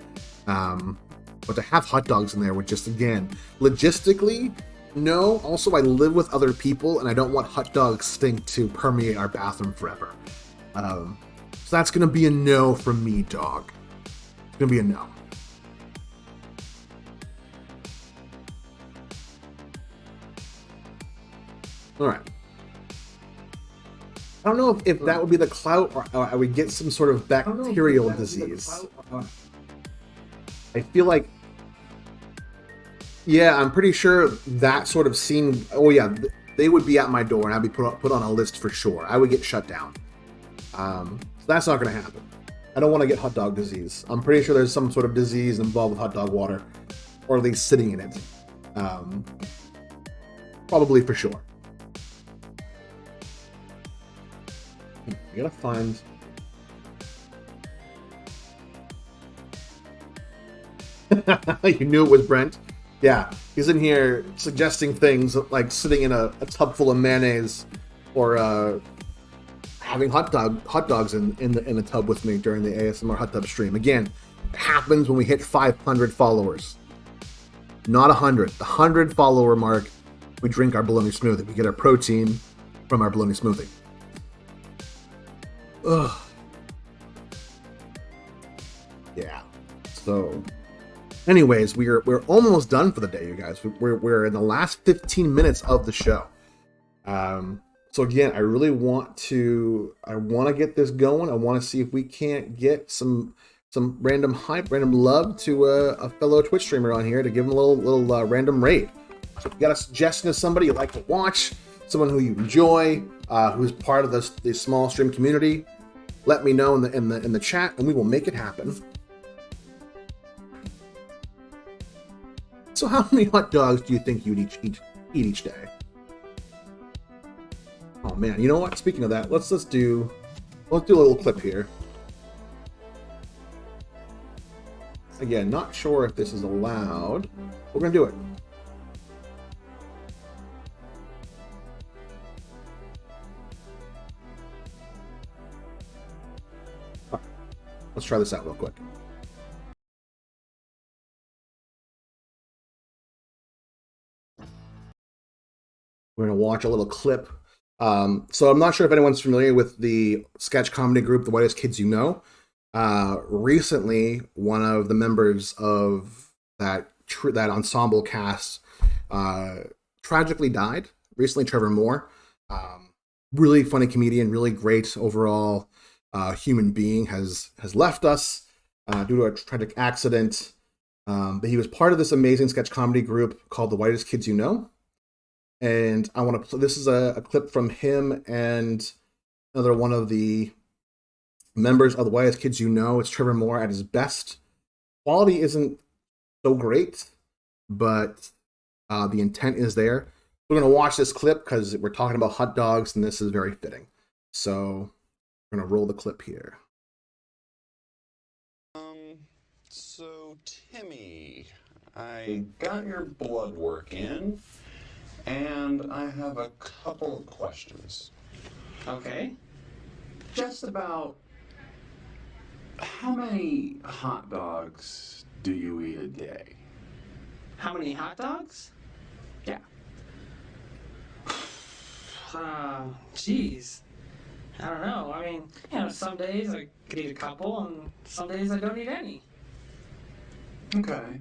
Speaker 1: But to have hot dogs in there would just, again, logistically, no. Also, I live with other people, and I don't want hot dog stink to permeate our bathroom forever. So that's going to be a no from me, dog. It's going to be a no. All right. I don't know if that would be the clout, or I would get some sort of bacterial disease. I feel like, yeah, I'm pretty sure that sort of scene. Oh yeah, they would be at my door, and I'd be put on a list for sure. I would get shut down. So that's not going to happen. I don't want to get hot dog disease. I'm pretty sure there's some sort of disease involved with hot dog water, or at least sitting in it. Probably for sure. I gotta find. You knew it was Brent. Yeah, he's in here suggesting things like sitting in a tub full of mayonnaise, or having hot dogs in the tub with me during the ASMR hot tub stream. Again, it happens when we hit 500 followers. Not 100. The 100 follower mark, we drink our bologna smoothie. We get our protein from our bologna smoothie. Ugh. Yeah. So, anyways, we're almost done for the day, you guys. We're in the last 15 minutes of the show. So again, I really want to get this going. I want to see if we can't get some random hype, random love to a fellow Twitch streamer on here to give him a little random raid. So if you got a suggestion of somebody you like to watch, someone who you enjoy, who's part of the small stream community, let me know in the chat, and we will make it happen. So how many hot dogs do you think you'd eat each day? Oh man, you know what? Speaking of that, let's do a little clip here. Again, not sure if this is allowed. We're gonna do it. All right, let's try this out real quick. We're gonna watch a little clip. So I'm not sure if anyone's familiar with the sketch comedy group, The Whitest Kids You Know. Recently, one of the members of that ensemble cast tragically died. Recently, Trevor Moore, really funny comedian, really great overall human being, has left us due to a tragic accident. But he was part of this amazing sketch comedy group called The Whitest Kids You Know. And I want to play. This is a clip from him and another one of the members of The Whitest Kids You Know. It's Trevor Moore at his best. Quality isn't so great, but the intent is there. We're going to watch this clip because we're talking about hot dogs, and this is very fitting. So we're going to roll the clip here.
Speaker 3: So Timmy, I got your blood work in. And I have a couple of questions.
Speaker 4: Okay.
Speaker 3: Just about how many hot dogs do you eat a day?
Speaker 4: How many hot dogs?
Speaker 3: Yeah.
Speaker 4: Geez. I don't know. I mean, some days I could eat a couple, and some days I don't eat any.
Speaker 3: Okay.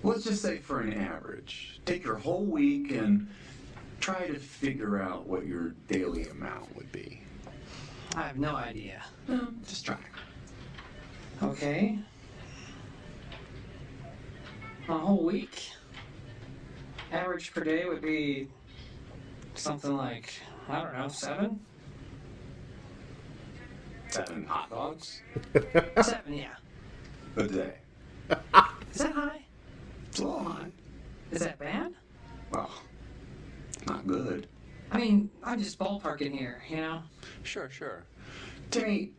Speaker 3: Let's just say for an average, take your whole week and try to figure out what your daily amount would be.
Speaker 4: I have no idea.
Speaker 3: Just try.
Speaker 4: Okay. A whole week? Average per day would be something like, I don't know, 7?
Speaker 3: 7 hot dogs?
Speaker 4: 7, yeah.
Speaker 3: A day.
Speaker 4: Is that high?
Speaker 3: It's a little high.
Speaker 4: Is that bad?
Speaker 3: Well, not good.
Speaker 4: I mean, I'm just ballparking here, you know?
Speaker 3: Sure. Timmy,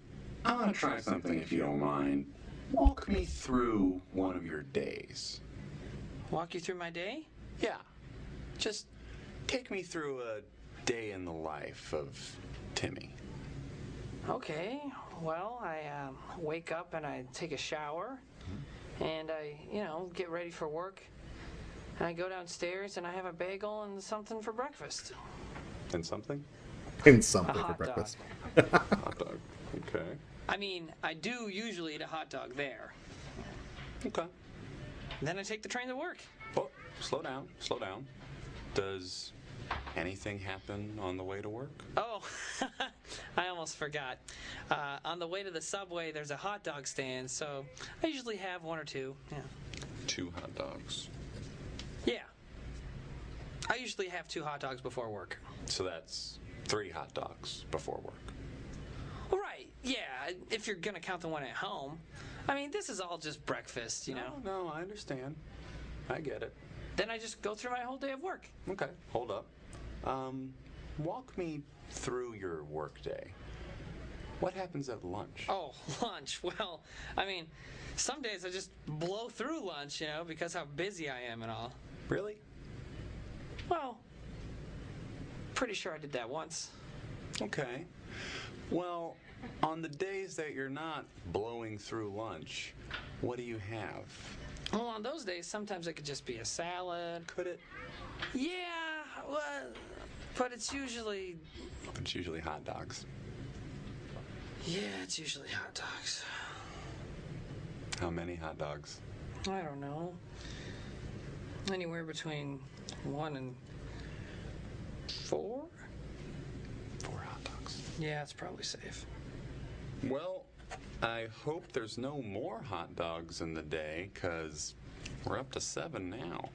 Speaker 3: I want to try something if you don't mind. Walk me through one of your days.
Speaker 4: Walk you through my day?
Speaker 3: Yeah. Just take me through a day in the life of Timmy.
Speaker 4: Okay, well, I wake up and I take a shower, and I, get ready for work. And I go downstairs and I have a bagel and something for breakfast.
Speaker 3: And something?
Speaker 1: And something
Speaker 4: A
Speaker 1: for
Speaker 4: hot
Speaker 1: breakfast.
Speaker 3: Hot dog. Okay.
Speaker 4: I mean, I do usually eat a hot dog there.
Speaker 3: Okay.
Speaker 4: Then I take the train to work.
Speaker 3: Well, slow down. Does anything happen on the way to work?
Speaker 4: Oh, I almost forgot. On the way to the subway, there's a hot dog stand, so I usually have 1 or 2. Yeah.
Speaker 3: 2 hot dogs.
Speaker 4: Yeah. I usually have 2 hot dogs before work.
Speaker 3: So that's 3 hot dogs before work.
Speaker 4: Well, right. Yeah, if you're going to count the one at home. I mean, this is all just breakfast, you know?
Speaker 3: No, I understand. I get it.
Speaker 4: Then I just go through my whole day of work.
Speaker 3: Okay, hold up. Walk me through your work day. What happens at lunch?
Speaker 4: Oh, lunch. Well, I mean, some days I just blow through lunch, because how busy I am and all.
Speaker 3: Really?
Speaker 4: Well, pretty sure I did that once.
Speaker 3: Okay. Well, on the days that you're not blowing through lunch, what do you have?
Speaker 4: Well, on those days, sometimes it could just be a salad.
Speaker 3: Could it?
Speaker 4: Yeah, well, but it's usually...
Speaker 3: It's usually hot dogs.
Speaker 4: Yeah, it's usually hot dogs.
Speaker 5: How many hot dogs?
Speaker 4: I don't know. Anywhere between 1 and 4?
Speaker 5: 4 hot dogs.
Speaker 4: Yeah, it's probably safe.
Speaker 5: Well, I hope there's no more hot dogs in the day, because we're up to 7 now.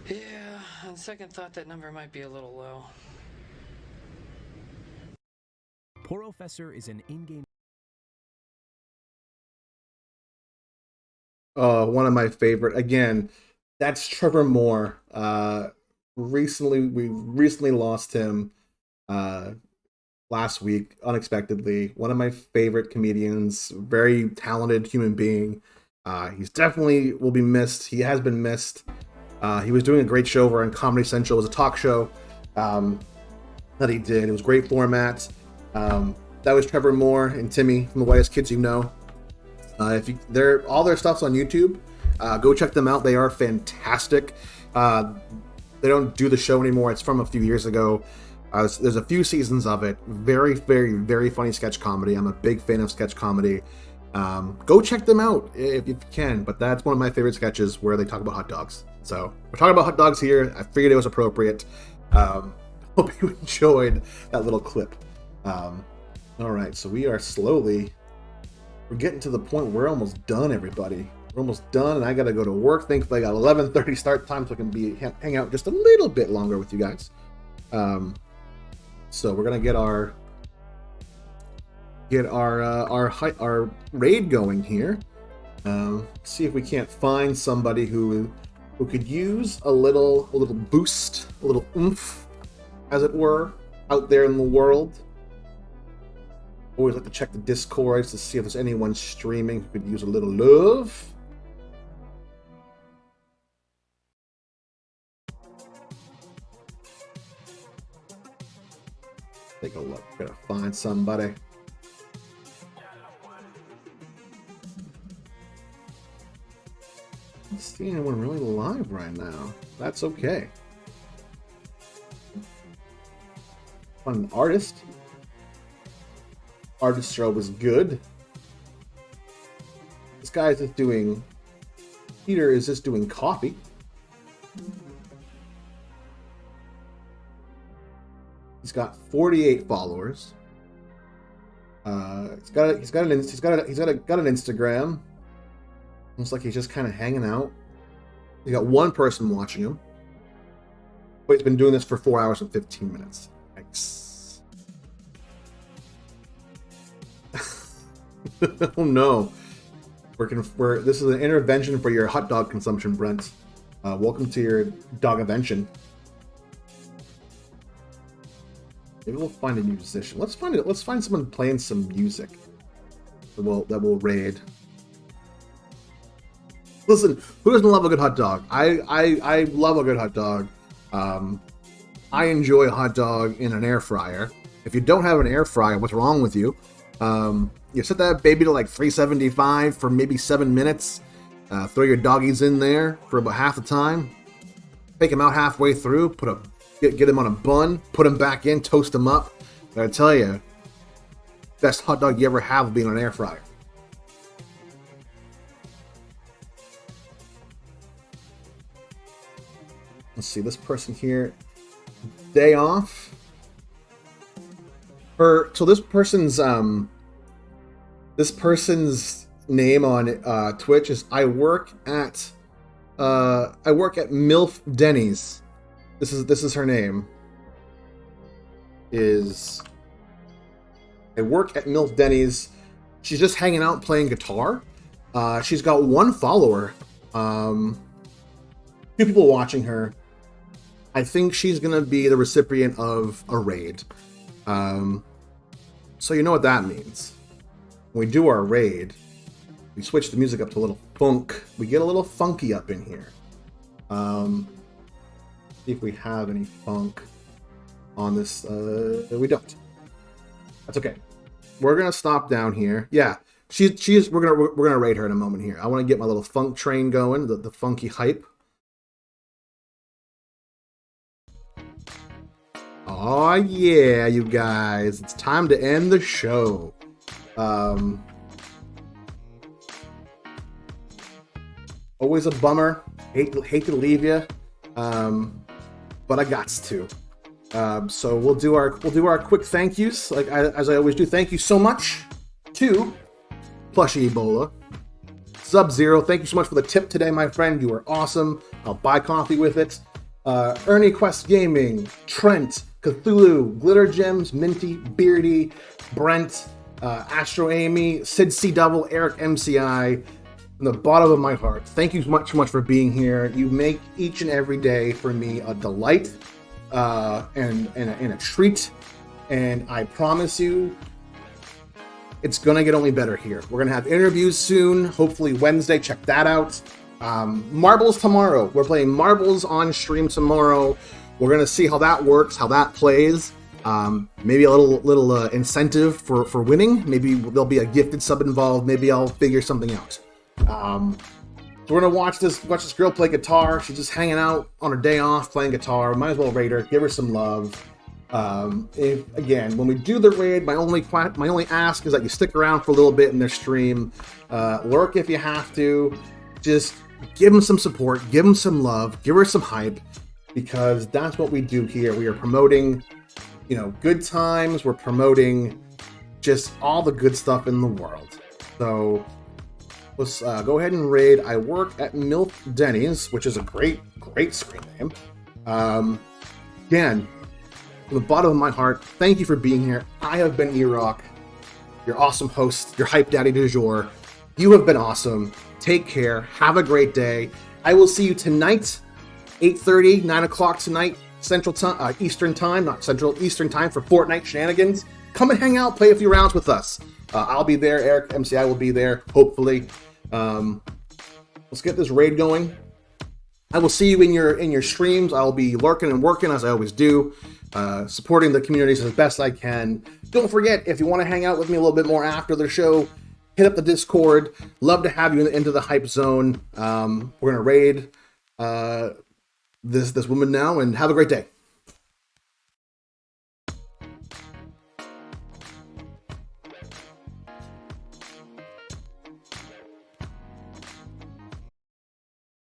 Speaker 4: Yeah, on second thought, that number might be a little low.
Speaker 6: Porofessor is an in-game.
Speaker 1: One of my favorite. Again, that's Trevor Moore. We recently lost him last week, unexpectedly. One of my favorite comedians, very talented human being. He's definitely will be missed. He has been missed. He was doing a great show over on Comedy Central. It was a talk show that he did. It was great format. That was Trevor Moore and Timmy from The Whitest Kids You Know. All their stuff's on YouTube. Go check them out. They are fantastic. They don't do the show anymore. It's from a few years ago. There's a few seasons of it. Very, very, very funny sketch comedy. I'm a big fan of sketch comedy. Go check them out if you can. But that's one of my favorite sketches where they talk about hot dogs. So we're talking about hot dogs here. I figured it was appropriate. Hope you enjoyed that little clip. All right, so we're getting to the point where we're almost done, everybody. We're almost done, and I gotta go to work. Thankfully, I got 11:30 start time, so I can hang out just a little bit longer with you guys. So we're gonna get our raid going here. See if we can't find somebody who could use a little boost, a little oomph, as it were, out there in the world. Always like to check the Discords to see if there's anyone streaming who could use a little love. Take a look. Gotta find somebody. I don't see anyone really live right now. That's okay. Find an artist. Artistro was good. This guy is just doing. Peter is just doing coffee. He's got 48 followers. He's got an Instagram. Looks like he's just kind of hanging out. He's got one person watching him. But he's been doing this for 4 hours and 15 minutes. Yikes. Oh no. This is an intervention for your hot dog consumption, Brent. Welcome to your dog invention. Maybe we'll find a musician. Let's find someone playing some music that will raid. Listen, who doesn't love a good hot dog? I love a good hot dog. I enjoy a hot dog in an air fryer. If you don't have an air fryer, what's wrong with you? You set that baby to like 375 for maybe 7 minutes. Throw your doggies in there for about half the time. Take them out halfway through. Get them on a bun. Put them back in. Toast them up. I tell you, best hot dog you ever have will be in an air fryer. Let's see, this person here, day off. So this person's name on Twitch is I work at MILF Denny's. This is her name. Is I work at MILF Denny's. She's just hanging out playing guitar. She's got one follower. 2 people watching her. I think she's gonna be the recipient of a raid. So you know what that means. When we do our raid, we switch the music up to a little funk. We get a little funky up in here. See if we have any funk on this. We don't. That's okay. We're gonna stop down here. Yeah, we're gonna raid her in a moment here. I want to get my little funk train going, the funky hype. Oh yeah, you guys, it's time to end the show. Always a bummer. Hate to leave you, but I gots to. So we'll do our quick thank yous, as I always do. Thank you so much to Plushy Ebola. Sub-Zero, thank you so much for the tip today, my friend. You are awesome. I'll buy coffee with it. Ernie Quest Gaming, Trent, Cthulhu, Glitter Gems, Minty, Beardy, Brent, Astro Amy, Sid C Double, Eric MCI. From the bottom of my heart, thank you much for being here. You make each and every day for me a delight and a treat. And I promise you, it's gonna get only better here. We're gonna have interviews soon, hopefully Wednesday. Check that out. Marbles tomorrow. We're playing Marbles on stream tomorrow. We're gonna see how that works, how that plays. Maybe a little incentive for winning. Maybe there'll be a gifted sub involved. Maybe I'll figure something out. So we're gonna watch this girl play guitar. She's just hanging out on her day off playing guitar. Might as well raid her, give her some love. Again, when we do the raid, my only ask is that you stick around for a little bit in their stream, lurk if you have to, just give them some support, give them some love, give her some hype, because that's what we do here. We are promoting, good times. We're promoting just all the good stuff in the world. So let's go ahead and raid. I work at Milk Denny's, which is a great screen name. Again, from the bottom of my heart, thank you for being here. I have been E-Rock, your awesome host, your hype daddy du jour. You have been awesome. Take care. Have a great day. I will see you tonight, 8:30, 9 o'clock tonight, Central Time, Eastern Time, not Central, Eastern Time for Fortnite shenanigans. Come and hang out, play a few rounds with us. I'll be there. Eric MCI will be there, hopefully. Let's get this raid going. I will see you in your streams. I'll be lurking and working as I always do, supporting the communities as best I can. Don't forget, if you want to hang out with me a little bit more after the show, hit up the Discord. Love to have you into the hype zone. We're gonna raid this woman now, and have a great day.